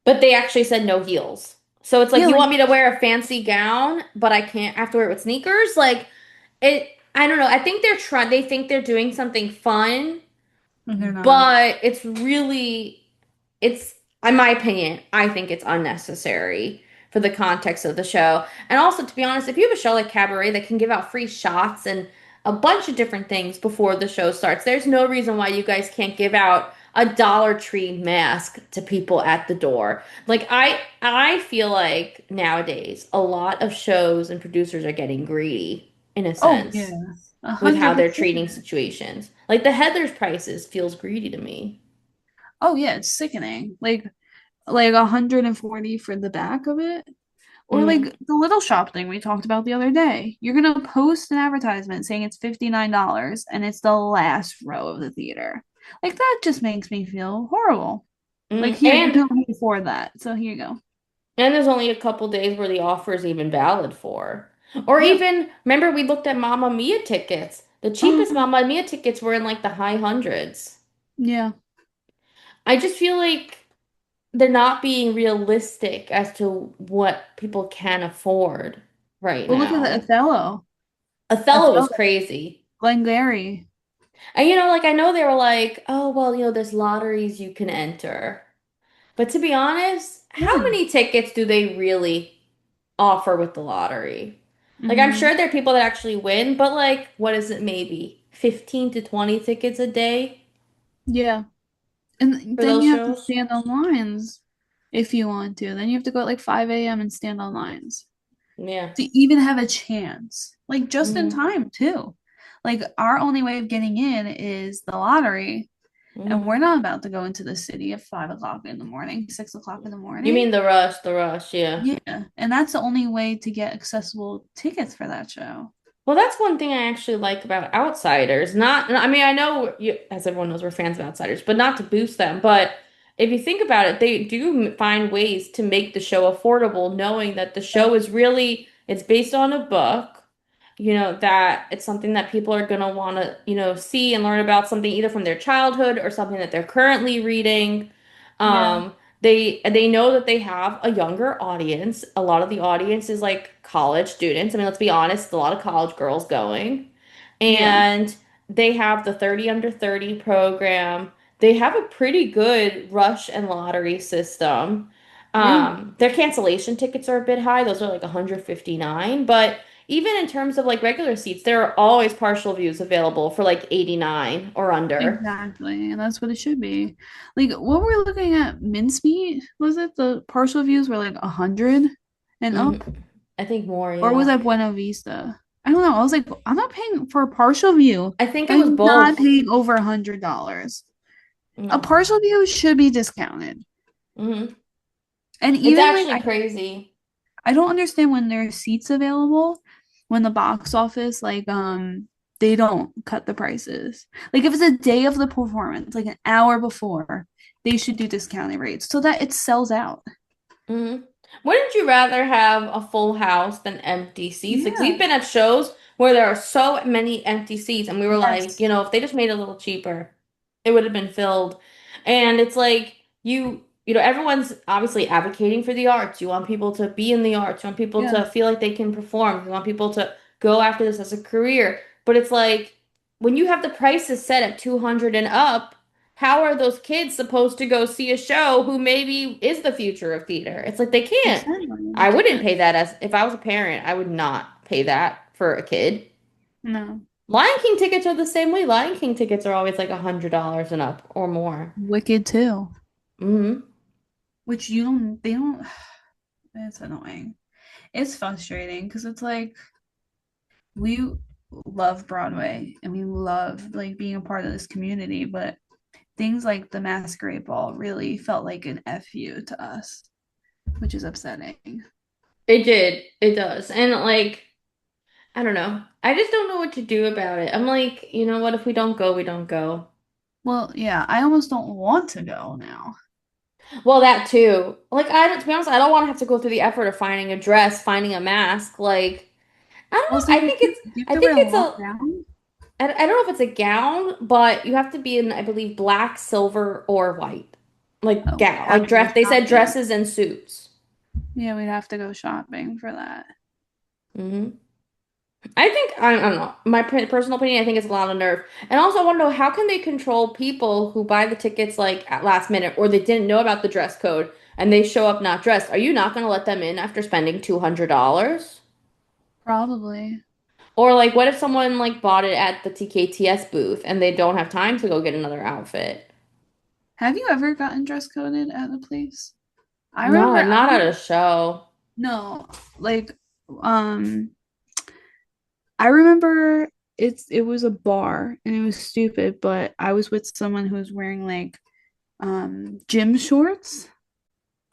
but they actually said no heels. So it's like Yeah, you like want me to wear a fancy gown, but I can't I have to wear it with sneakers? Like I don't know. I think they think they're doing something fun, And they're not. but it's in my opinion, I think it's unnecessary for the context of the show. And also, to be honest, if you have a show like Cabaret that can give out free shots and a bunch of different things before the show starts, there's no reason why you guys can't give out a Dollar Tree mask to people at the door. Like I feel like nowadays a lot of shows and producers are getting greedy in a Oh yeah, sense a with how hundred they're treating percent. situations. Like the Heather's prices feels greedy to me. Oh yeah, it's sickening. Like 140 for the back of it. Or like Hmm. the little shop thing we talked about the other day. You're gonna post an advertisement saying it's $59 and it's the last row of the theater. Like that just makes me feel horrible. Like Hmm. here, you can only afford that. So here you go. And there's only a couple days where the offer is even valid for. Or Yep. even remember we looked at Mamma Mia tickets. The cheapest Oh, Mamma Mia tickets were in like the high hundreds. yeah. I just feel like they're not being realistic as to what people can afford right Well, look at the now. Othello. Othello was Othello, crazy. Glengarry. And like I know they were like, oh well, there's lotteries you can enter. But to be honest, how Yeah. many tickets do they really offer with the lottery? Like I'm Hmm. sure there are people that actually win, but like what is it maybe 15 to 20 tickets a day Yeah. And for then those you have to shows? stand on lines if you want to. Then you have to go at like 5 a.m. and stand on lines Yeah. to even have a chance. Like just in Hmm. time too. Like our only way of getting in is the lottery, and Hmm. we're not about to go into the city at 5 o'clock in the morning, 6 o'clock in the You morning. mean the rush, yeah. Yeah, and that's the only way to get accessible tickets for that show. Well, that's one thing I actually like about Outsiders. Not, I mean, I know you, as everyone knows, we're fans of Outsiders, but not to boost them. But if you think about it, they do find ways to make the show affordable, knowing that the Yeah, show is really, it's based on a book, that it's something that people are gonna want to, see and learn about something either from their childhood or something that they're currently reading. yeah, They know that they have a younger audience. A lot of the audience is like college students. I mean, let's be honest, a lot of college girls going. yeah, And they have the 30 under 30 program. They have a pretty good rush and lottery system. yeah. Their cancellation tickets are a bit high. Those are like 159, but even in terms of like regular seats, there are always partial views available for like 89 or under. Exactly, and that's what it should be. Like what we're looking at, mincemeat, was it the partial views were like 100 and Hmm. up, I think more, or was yeah. that Buena Vista? I don't know. I was like, I'm not paying for a partial view. I think it was I'm not both. paying over $100. A Mm. partial view should be discounted. Hmm. And It's even like actually crazy. I don't understand when there's seats available, when the box office they don't cut the prices. Like if it's a day of the performance, like an hour before, they should do discounted rates so that it sells out. Hmm. Wouldn't you rather have a full house than empty seats? Like we've Yeah. been at shows where there are so many empty seats, and we were like, Yes. if they just made it a little cheaper, it would have been filled. And it's like everyone's obviously advocating for the arts. You want people to be in the arts. You want people Yeah. to feel like they can perform. You want people to go after this as a career. But it's like when you have the prices set at 200 and up, how are those kids supposed to go see a show who maybe is the future of theater? It's like they can't. Exactly. They I wouldn't can't. pay that as if I was a parent, I would not pay that for a kid. No. Lion King tickets are the same way. Lion King tickets are always like $100 and up or more. Wicked too. Hmm. Which you don't they don't it's annoying. It's frustrating because it's like we love Broadway and we love like being a part of this community, but things like the masquerade ball really felt like an FU to us, which is upsetting. It did. It does. And like, I don't know. I just don't know what to do about it. I'm like, you know what? If we don't go, we don't go. Well, yeah, I almost don't want to go now. Well, that too. Like, I don't, to be honest, I don't want to have to go through the effort of finding a dress, finding a mask. Like, I don't Also, know. you have I to think wear a it's long a, gown. I don't know if it's a gown, but you have to be in, I believe, black, silver, or white. Like Oh, we'd gown, have like to go dress. They said shopping. dresses and suits. Yeah, we'd have to go shopping for that. Hmm. I don't know. My personal opinion, I think it's a lot of nerve. And also, I want to know how can they control people who buy the tickets like at last minute or they didn't know about the dress code and they show up not dressed? Are you not going to let them in after spending $200? Probably. Or like, what if someone like bought it at the TKTS booth and they don't have time to go get another outfit? Have you ever gotten dress coded at a place? I No, remember not at a show. no, like um I remember it was a bar and it was stupid, but I was with someone who was wearing like gym shorts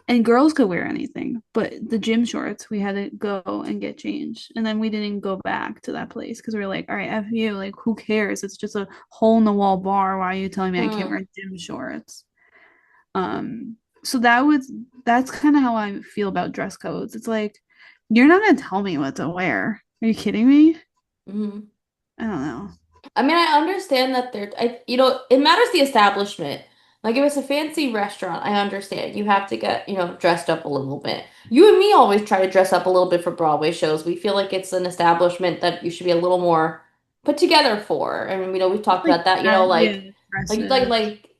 and girls could wear anything, but the gym shorts we had to go and get changed. And then we didn't go back to that place because we were like, all right, F you, like who cares? It's just a hole in the wall bar. Why are you telling me I can't Mm, wear gym shorts? Um, so that's kind of how I feel about dress codes. It's like you're not gonna tell me what to wear. Are you kidding me? mhm. I don't know. I mean, I understand that it matters the establishment. Like if it's a fancy restaurant, I understand. You have to get, dressed up a little bit. You and me always try to dress up a little bit for Broadway shows. We feel like it's an establishment that you should be a little more put together for. I mean, we've talked Like about that, yeah, dresses.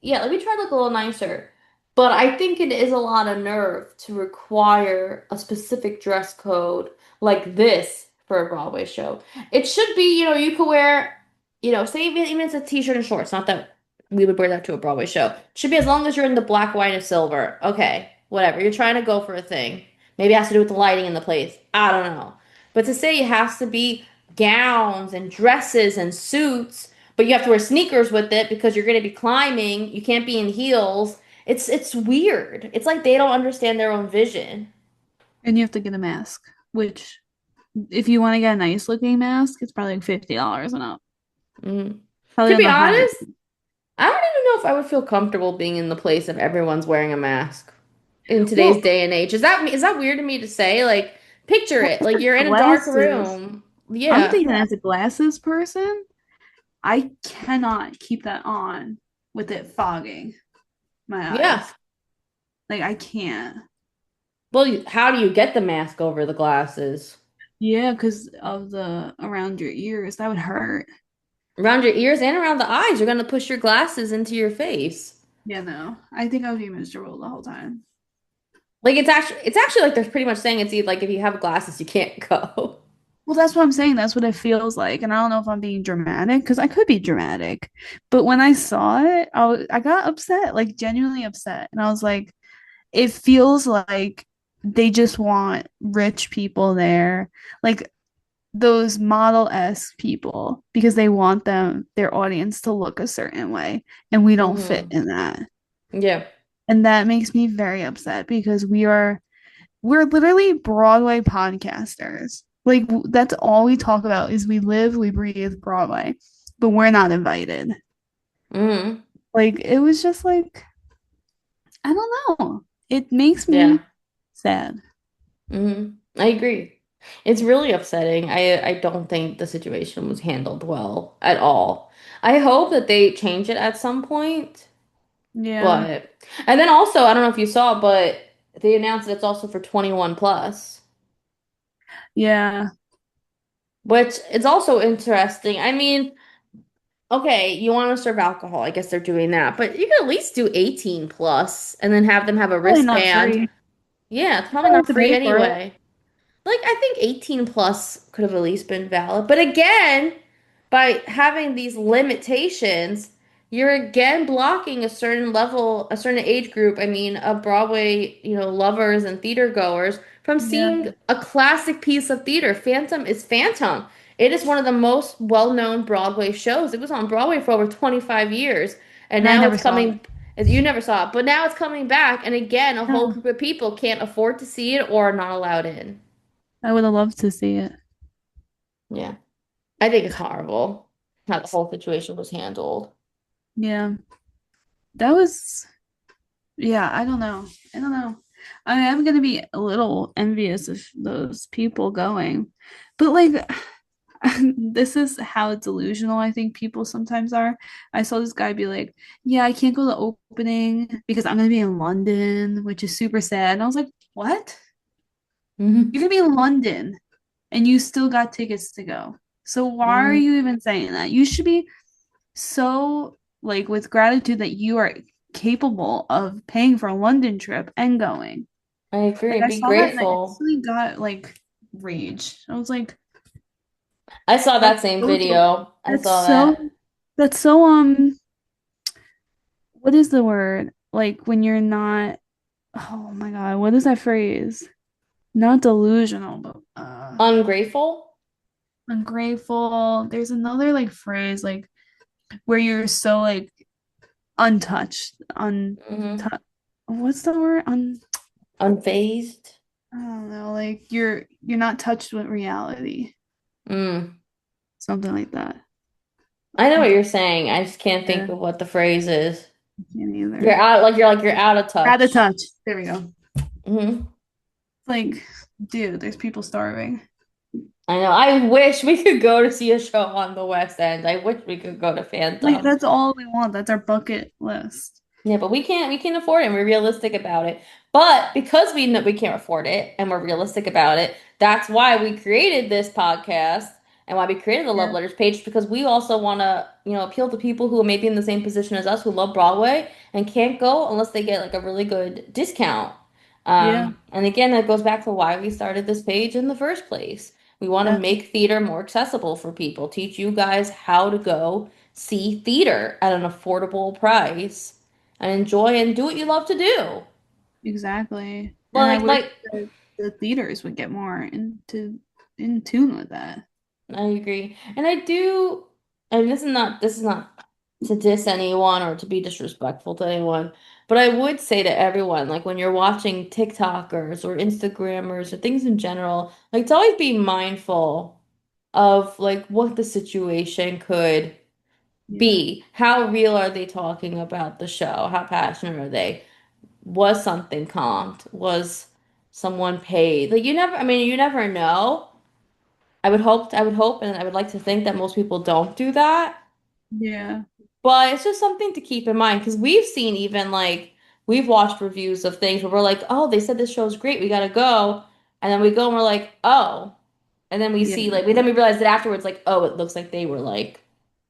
yeah, like we try to look a little nicer. But I think it is a lot of nerve to require a specific dress code like this for a Broadway show. It should be, you could wear say even it's a t-shirt and shorts, not that we would wear that to a Broadway show. It should be as long as you're in the black, white, and silver. Okay, whatever. You're trying to go for a thing. Maybe it has to do with the lighting in the place. I don't know. But to say it has to be gowns and dresses and suits, but you have to wear sneakers with it because you're going to be climbing, you can't be in heels. It's weird. It's like they don't understand their own vision. And you have to get a mask, which if you want to get a nice looking mask, it's probably like $50 and up. Mm. Probably To on be the high end. honest, I don't even know if I would feel comfortable being in the place if everyone's wearing a mask in today's Well, day and age. Is that weird to me to say? Like, picture well, it. Like for you're in a dark glasses, room. I'm Yeah. thinking as a glasses person, I cannot keep that on with it fogging my Yeah. eyes. Like I can't. Well, how do you get the mask over the glasses? Yeah, because of the around your ears, that would hurt. Around your ears and around the eyes. You're gonna push your glasses into your face. Yeah, no. I think I would be miserable the whole time. Like it's actually like they're pretty much saying it's either like if you have glasses, you can't go. Well, that's what I'm saying. That's what it feels like. And I don't know if I'm being dramatic because I could be dramatic. But when I saw it, I got upset, like genuinely upset. And I was like, it feels like they just want rich people there, like those model-esque people, because they want their audience to look a certain way. And we don't fit Hmm. in that. Yeah. And that makes me very upset because we're literally Broadway podcasters. Like that's all we talk about is we live, we breathe Broadway, but we're not invited. Hmm. Like it was just like I don't know. It makes Yeah. me sad. I agree. It's really upsetting. I don't think the situation was handled well at all. I hope that they change it at some point, Yeah. but and then also I don't know if you saw, but they announced that it's also for 21 plus, Yeah. which is also interesting. I mean, okay, you want to serve alcohol, I guess they're doing that, but you could at least do 18 plus and then have them have a Probably not wristband. free. Yeah, it's You probably probably have not to free pay for it. anyway. Like, I think 18 plus could have at least been valid. But again, by having these limitations, you're again blocking a certain level, a certain age group, I mean, of Broadway, lovers and theater goers from Yeah. seeing a classic piece of theater. Phantom is Phantom. It is one of the most well-known Broadway shows. It was on Broadway for over 25 years, and And I now never it's saw it. coming. You never saw it, but now it's coming back, and again, a whole No. group of people can't afford to see it or are not allowed in. I would have loved to see it. Yeah. I think it's horrible how the whole situation was handled. Yeah. That was yeah, I don't know. I don't know. I am gonna be a little envious of those people going. But like this is how delusional I think people sometimes are. I saw this guy be like, "Yeah, I can't go to the opening because I'm gonna be in London, which is super sad." And I was like, "What? Mhm. You're gonna be in London and you still got tickets to go?" So why are Mm, you even saying that? You should be so like with gratitude that you are capable of paying for a London trip and going. I Like agree. I Be saw that and I grateful. instantly got like rage. I was like, I saw that's that same so video. I that's saw that. so that's so what is the word? Like when you're not, oh my God, what is that phrase? Not delusional, but Ungrateful? ungrateful. There's another like phrase like where you're so like untouched, Hmm. what's the word? Unfazed? I don't know, like you're not touched with reality. Mm. Something like that. I know I what can't, you're saying. I just can't think yeah, of what the phrase is. I can't You're either. out, you're out of Out of touch. touch. There we go. Hmm. Like, dude, there's people starving. I know. I wish we could go to see a show on the West End. I wish we could go to Like, Phantom. that's all we want. That's our bucket list. Yeah, but we can't afford it and we're realistic about it. But because we know we can't afford it and we're realistic about it, that's why we created this podcast and why we created the Love Yeah. Letters page because we also want to, appeal to people who may be in the same position as us who love Broadway and can't go unless they get like a really good discount. Yeah. And again, that goes back to why we started this page in the first place. We want to Definitely. make theater more accessible for people, teach you guys how to go see theater at an affordable price and enjoy and do what you love to do. Exactly. And I Like, wish like that the theaters would get more in tune with that. I agree, and I do. And this is not to diss anyone or to be disrespectful to anyone, but I would say to everyone, like when you're watching TikTokers or Instagrammers or things in general, like to always be mindful of like what the situation could Yeah. be. How real are they talking about the show? How passionate are they? Was something comped? Was someone paid? Like you never know. I would hope, and I would like to think that most people don't do that. Yeah. But it's just something to keep in mind because we've seen even like we've watched reviews of things where we're like, oh, they said this show's great, we gotta go. And then we go and we're like, oh. And then we Yeah. see like we realize that afterwards, like, oh, it looks like they were like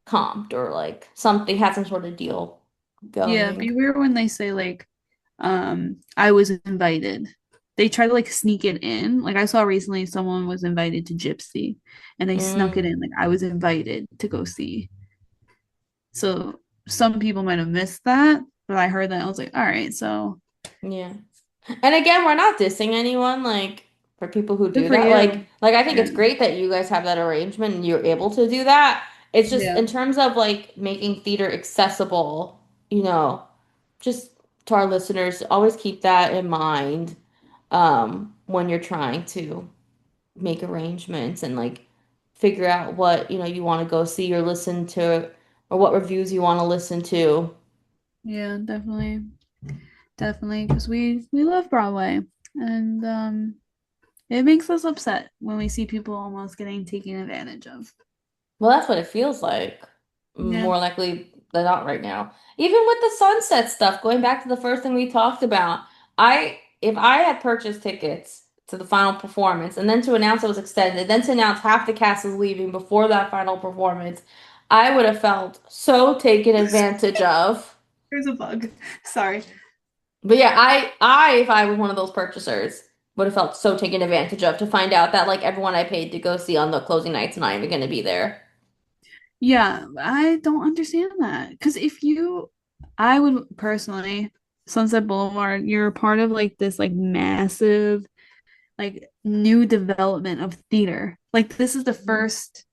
comped or like something had some sort of deal Yeah. going. Beware when they say like, I was invited. They try to like sneak it in. Like I saw recently someone was invited to Gypsy and they snuck it Mm, in. Like I was invited to go see. So some people might have missed that, but I heard that I was like, all right, so yeah. And again, we're not dissing anyone, like for people who good do for that. you. Like I think Yeah. it's great that you guys have that arrangement and you're able to do that. It's just Yeah. in terms of like making theater accessible, you know, just to our listeners, always keep that in mind when you're trying to make arrangements and like figure out what, you want to go see or listen to or what reviews you want to listen to. Yeah, definitely. Definitely. Because we love Broadway. And it makes us upset when we see people almost getting taken advantage of. Well, that's what it feels like, Yeah. more likely than not right now. Even with the sunset stuff, going back to the first thing we talked about, if I had purchased tickets to the final performance and then to announce it was extended, then to announce half the cast is leaving before that final performance, I would have felt so taken advantage of. There's a bug. Sorry. But yeah, if I was one of those purchasers, would have felt so taken advantage of to find out that like everyone I paid to go see on the closing night's not even going to be there. Yeah, I don't understand that. Because I would personally, Sunset Boulevard, you're a part of like this like massive like new development of theater. Like this is the first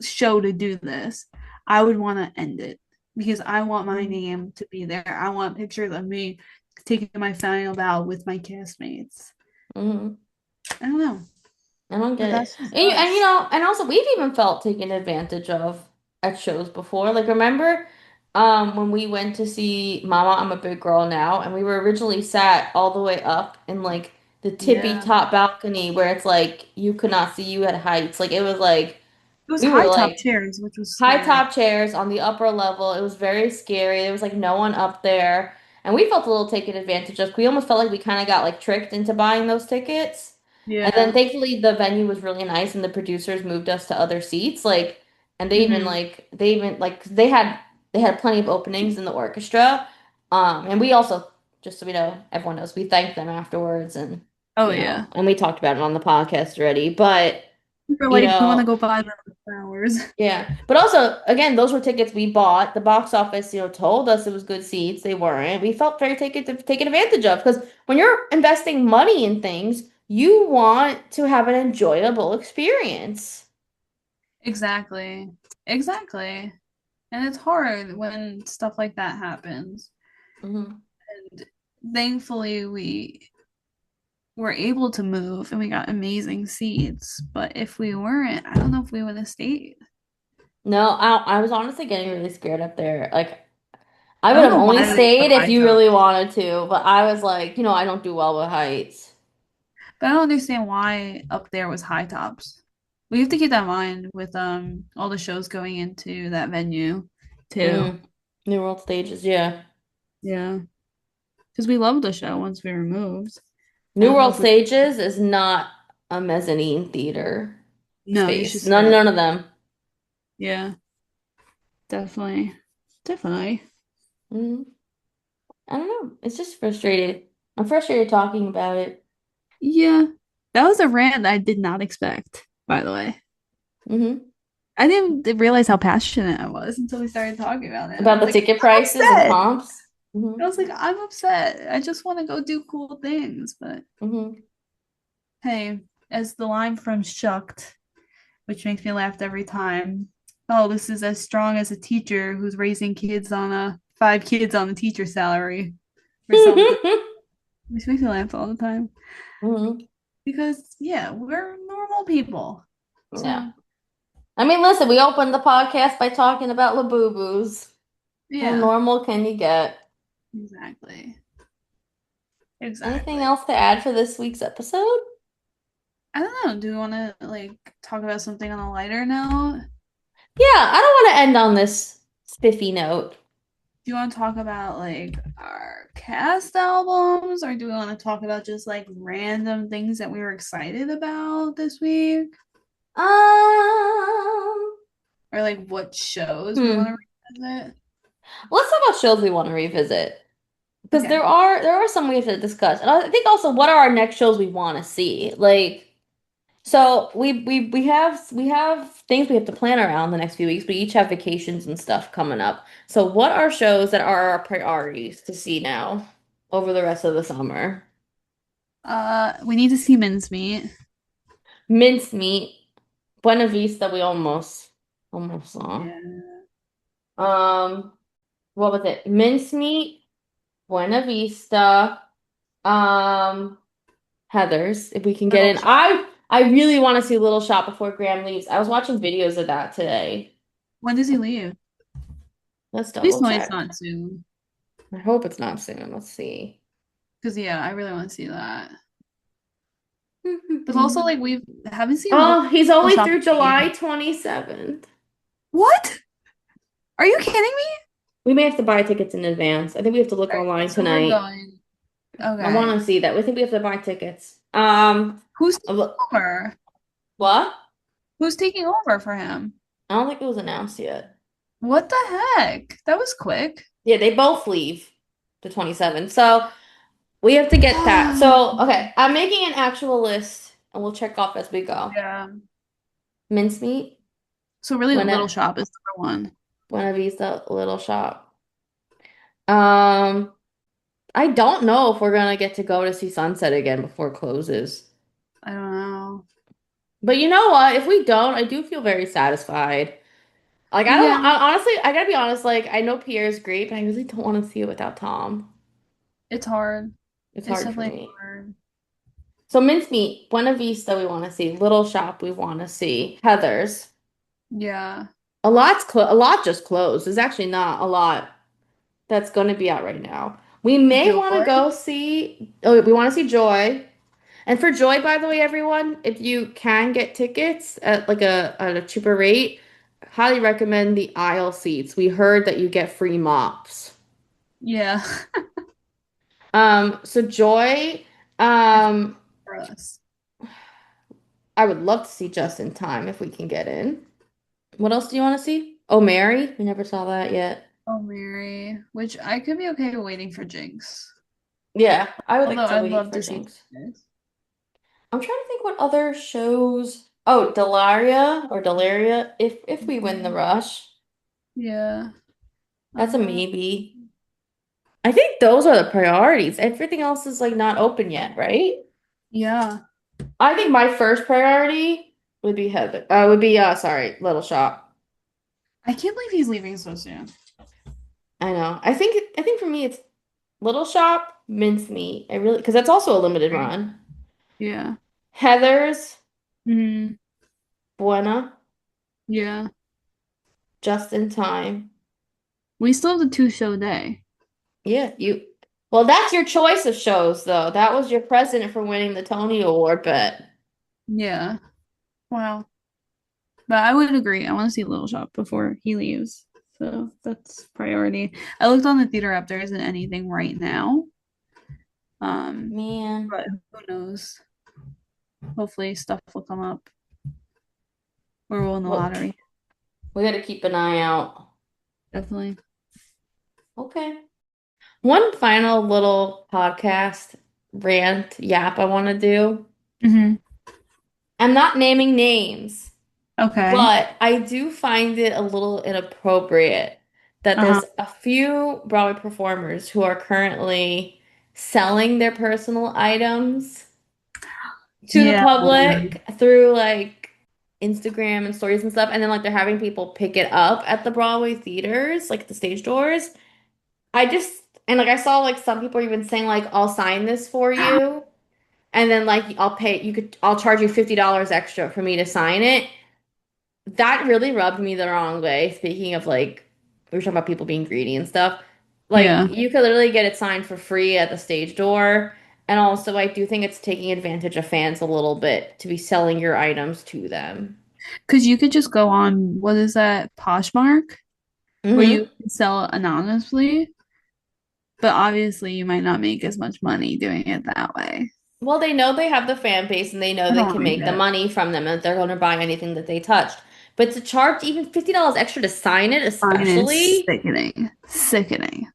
show to do this. I would want to end it because I want my name to be there. I want pictures of me taking my final bow with my castmates. Mhm. I don't know, I don't but get it. that's just And us. and also we've even felt taken advantage of at shows before. Like remember when we went to see Mama, I'm a Big Girl Now, and we were originally sat all the way up in like the tippy Yeah. top balcony where it's like you could not see you at heights. Like it was like It was we were high top like chairs, which was high scary. top chairs on the upper level. It was very scary. There was like no one up there. And we felt a little taken advantage of. We almost felt like we kind of got like tricked into buying those tickets. And then Yeah. thankfully the venue was really nice and the producers moved us to other seats. Like, and Hmm. they had plenty of openings in the orchestra. And we also, just so we know, everyone knows, we thanked them afterwards and Oh yeah. and we talked about it on the podcast already. But, We're you like, we want to know, go buy them for hours. yeah. But also, again, those were tickets we bought. The box office, told us it was good seats. They weren't. We felt very taken advantage of because when you're investing money in things, you want to have an enjoyable experience. Exactly. Exactly. And it's hard when stuff like that happens. Hmm. And thankfully, we were able to move and we got amazing seats. But if we weren't, I don't know if we would have stayed. No, I was honestly getting really scared up there. Like, I I would don't have know only why they put stayed if high you top. really wanted to, but I was like, I don't do well with heights. But I don't understand why up there was high tops. We have to keep that in mind with all the shows going into that venue too. Mm. New World Stages, yeah. Yeah. Because we loved the show once we were moved. I New don't know World if we Stages is not a mezzanine theater No, you should space. sit. None of them. Yeah, definitely. Definitely. Mm. I don't know. It's just frustrated. I'm frustrated talking about it. Yeah. That was a rant I did not expect, by the way. Hmm. I didn't realize how passionate I was until we started talking about it. I About was the like, ticket I'm prices and upset. comps. Hmm. I was like, I'm upset. I just want to go do cool things. But Hmm. hey, as the line from Shucked, which makes me laugh every time. Oh, this is as strong as a teacher who's raising kids on a 5 kids on a teacher salary or something. Which makes me laugh all the time. Hmm. Because yeah, we're normal people. Yeah. So I mean, listen, we opened the podcast by talking about Labubus. How yeah, normal can you get? exactly. Anything Exactly. else to add for this week's episode? I don't know. Do we want to like talk about something on a lighter note? Yeah, I don't want to end on this spiffy note. Do you want to talk about like our cast albums, or do we want to talk about just like random things that we were excited about this week? Um, Or like what shows we want to hmm. revisit? Let's talk about shows we want to revisit. Because Okay. there are some we have to discuss. And I think also what are our next shows we want to see? Like so we have things we have to plan around the next few weeks. We each have vacations and stuff coming up. So what are shows that are our priorities to see now over the rest of the summer? We need to see Mincemeat. Mincemeat, Buena Vista we almost saw. Yeah. Um what was it? Mincemeat, Buena Vista, um Heather's, if we can get Little in. Shop. I really want to see Little Shop before Graham leaves. I was watching videos of that today. When does he leave? Let's Please double tell me it's check. not soon. I hope it's not soon. Let's see. Because yeah, I really want to see that. But also like we haven't seen Oh, he's Little only Shop through in July ages. 27th. What? Are you kidding me? We may have to buy tickets in advance. I think we have to look All right, online so we're tonight. going. I want Okay. to see that. We think we have to buy tickets. Who's taking Look, over? what? Who's taking over for him? I don't think it was announced yet. What the heck? That was quick. Yeah, they both leave the 27th. So we have to get that. So, okay, I'm making an actual list and we'll check off as we go. Yeah. Mincemeat, So really, Little Buena, Shop is number one. Buena Vista, Little Shop. Um, I don't know if we're gonna get to go to see sunset again before it closes. I don't know. But you know what? If we don't, I do feel very satisfied. Like I don't, Yeah, honestly, I gotta be honest, like I know Pierre's great, but I really don't want to see it without Tom. it's hard. It's It's hard for definitely me. hard. So Mincemeat, Buena Vista we want to see, Little Shop we want to see, Heather's. Yeah. A lot just closed. There's actually not a lot that's going to be out right now. We may want to Joy. go see, oh, we want to see Joy. And for Joy, by the way, everyone, if you can get tickets at like at a cheaper rate, highly recommend the aisle seats. We heard that you get free mops. Yeah. So Joy, If um, for us. I would love to see Just in Time if we can get in. What else do you want to see? Oh, Mary? We never saw that yet. Oh, Mary, which I could be okay waiting for Jinx. Yeah, I would Although like to I'd wait love for to see Jinx. Jinx. I'm trying to think what other shows. Oh, Delaria or Delaria, if we win the rush. Yeah. That's a Uh, maybe. I think those are the priorities. Everything else is like not open yet, right? yeah. I think my first priority would be Heather. Would be sorry, Little Shop. I can't believe he's leaving so soon. I know. I think for me it's Little Shop, Mincemeat. I really because that's also a limited run. Yeah. Heather's, Mm, Buena, yeah. Just in Time. We still have the 2 show day. Yeah, you. Well, that's your choice of shows, though. That was your precedent for winning the Tony Award, but Yeah. Wow. But I would agree. I want to see Little Shop before he leaves. So that's priority. I looked on the theater app. There isn't anything right now. man, But who knows? Hopefully stuff will come up or we'll win the well, lottery. we got to keep an eye out. Definitely. Okay. One final little podcast rant yap I want to do. Hmm. I'm not naming names, Okay. but I do find it a little inappropriate that Uh-huh. there's a few Broadway performers who are currently selling their personal items to the Yeah. public through like Instagram and stories and stuff, and then like they're having people pick it up at the Broadway theaters, like the stage doors. I just and like I saw like some people even saying like I'll sign this for you, and then like I'll charge you $50 extra for me to sign it. That really rubbed me the wrong way. Speaking of like we were talking about people being greedy and stuff. Like Yeah. you could literally get it signed for free at the stage door. And also I do think it's taking advantage of fans a little bit to be selling your items to them. Because you could just go on, what is that, Poshmark, where you Hmm. can sell anonymously, but obviously you might not make as much money doing it that way. Well, they know they have the fan base and they know I they don't can like make the that. money from them and they're going to buy anything that they touched. But to charge even $50 extra to sign it, Mine is especially, sickening. Sickening.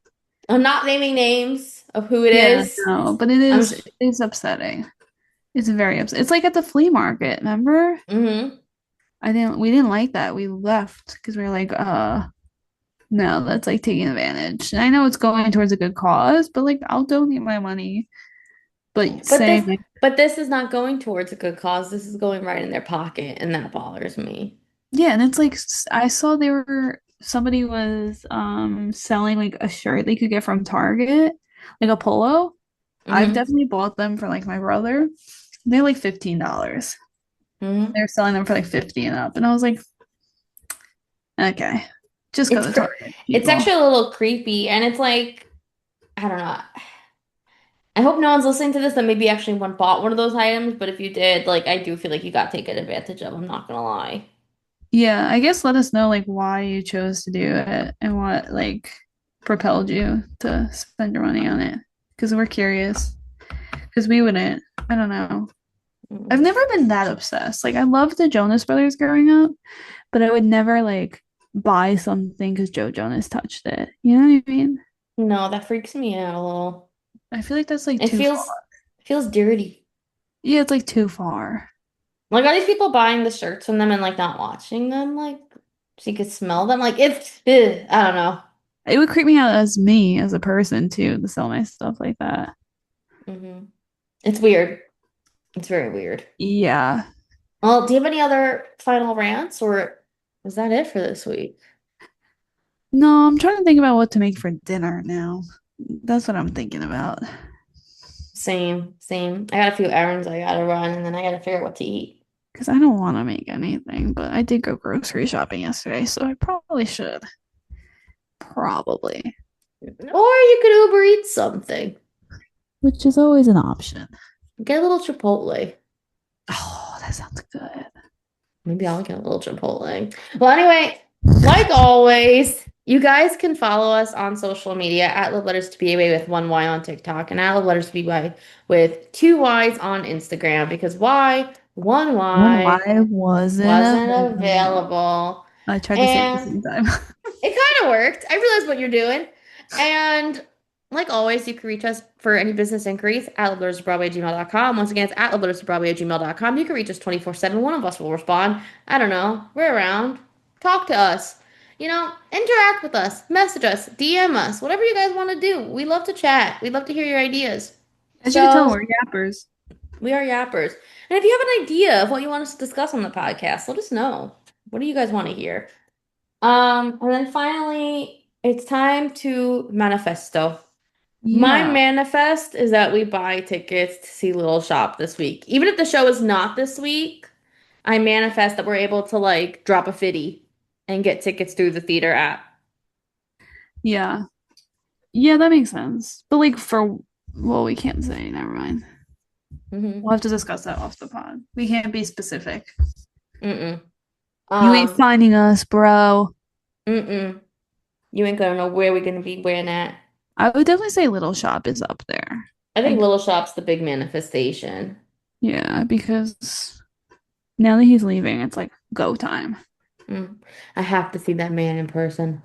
I'm not naming names of who it Yeah, is. no, but it I'm, is it is upsetting. It's very upsetting. It's like at the flea market, remember? mm-hmm. We didn't like that. We left because we were like, no, that's like taking advantage. And I know it's going towards a good cause, but like I'll donate my money. But But this, saying like, but this is not going towards a good cause. This is going right in their pocket, and that bothers me. yeah, and it's like I saw somebody was selling like a shirt they could get from Target, like a polo. I've Hmm. definitely bought them for like my brother. They're like $15. Hmm. They're selling them for like 50 and up. And I was like, okay, just go It's to cr Target, it's people. actually a little creepy, and it's like I don't know. I hope no one's listening to this that maybe actually one bought one of those items, but if you did, like I do feel like you got taken advantage of. I'm not gonna lie. Yeah, I guess let us know like why you chose to do it and what like propelled you to spend your money on it. Because we're curious. Because we wouldn't. I don't know. I've Mm. never been that obsessed. Like I loved the Jonas Brothers growing up, but I would never like buy something because Joe Jonas touched it. You know what I mean? No, that freaks me out a little. I feel like that's like It too far. feels dirty. Yeah, it's like too far. Like, are these people buying the shirts from them and like not watching them? Like, so you could smell them? Like, I don't know. It would creep me out as me as a person too to sell my stuff like that. Hmm. It's weird. It's very weird. Yeah. Well, do you have any other final rants, or is that it for this week? No, I'm trying to think about what to make for dinner now. That's what I'm thinking about. Same, same. I got a few errands I gotta run, and then I gotta figure out what to eat. Because I don't want to make anything, but I did go grocery shopping yesterday, so I probably should. Probably. Or you could Uber Eat something. Which is always an option. Get a little Chipotle. Oh, that sounds good. Maybe I'll get a little Chipotle. Well, anyway, like always, you guys can follow us on social media at Love Letters to BA with one Y on TikTok and at Love Letters to BY with two Ys on Instagram because why? One One Y Y wasn't wasn't available. available. I tried to say it at the And same time. it kind of worked. I realized what you're doing. And like always, you can reach us for any business inquiries at Broadway@gmail.com. Once again, it's at Broadway@gmail.com. You can reach us 24/7. One of us will respond. I don't know. We're around. Talk to us. Interact with us. Message us. DM us. Whatever you guys want to do. We love to chat. We love to hear your ideas. As you can tell, So we're yappers. we are yappers. And if you have an idea of what you want us to discuss on the podcast, let us know. What do you guys want to hear? And then finally, it's time to manifesto. My Yeah. manifest is that we buy tickets to see Little Shop this week. Even if the show is not this week, I manifest that we're able to like drop a fitty and get tickets through the theater app. Yeah. Yeah, that makes sense. But like well, we can't say, never mind. Mm-hmm. We'll have to discuss that off the pod. We can't be specific. Mm-mm. You ain't finding us, bro. Mm-mm. You ain't gonna know where we're gonna be wearing at. I would definitely say Little Shop is up there. I think Like, Little Shop's the big manifestation. yeah, because now that he's leaving, it's like go time. Mm. I have to see that man in person.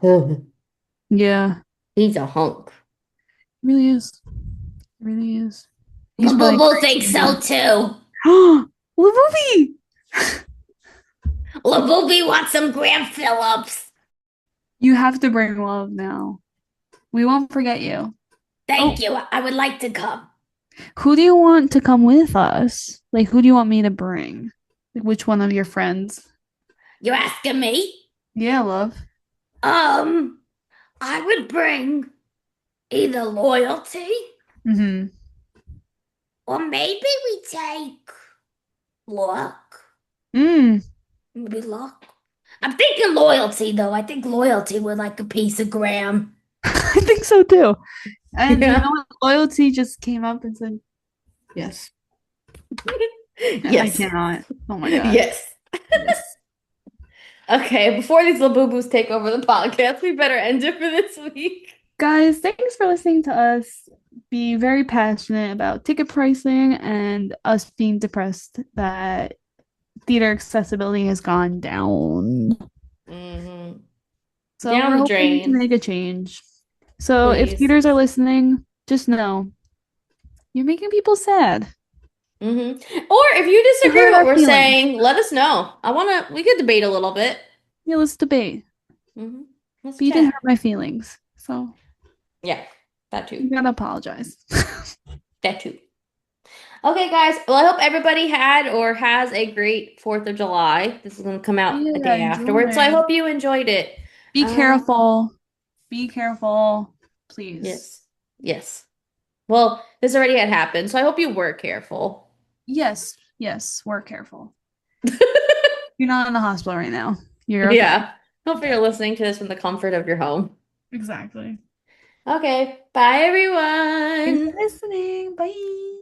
Yeah, He's a hunk. really is. Really is. He's Boo really Boo thinks so too. Labubi! Labubi wants some Graham Phillips. You have to bring love now. We won't forget you. Thank you. I would like to come. Who do you want to come with us? Like, who do you want me to bring? Like, which one of your friends? You're asking me? Yeah, love. I would bring either Loyalty Mm-hmm. or maybe we take Luck. Mm. Maybe Luck. I'm thinking Loyalty though. I think Loyalty would like a piece of Graham. I think so too. And you Yeah. know what? Loyalty just came up and said, yes. Yes. I cannot. Oh my God. Yes. Yes. Okay, before these little boo-boos take over the podcast, we better end it for this week. Guys, thanks for listening to us be very passionate about ticket pricing and us being depressed that theater accessibility has gone down. Mm-hmm. So Down we're the hoping to drain. make a change. So if Please. theaters are listening, just know you're making people sad. Mm-hmm. Or if you disagree hurt with what our we're feelings. saying, let us know. We could debate a little bit. Yeah, let's debate. Mm-hmm. Let's But you didn't chat. hurt my feelings. So Yeah, that you too. gotta apologize. That too. Okay, guys. Well, I hope everybody had or has a great 4th of July. This is going to come out a day afterwards, so I hope you enjoyed it. Be careful. Be careful. Please. Yes. Yes. Well, this already had happened, so I hope you were careful. Yes. Yes. We're careful. You're not in the hospital right now. You're okay. Yeah. Hopefully you're listening to this from the comfort of your home. Exactly. Okay. Bye, Thanks everyone. for listening. Bye.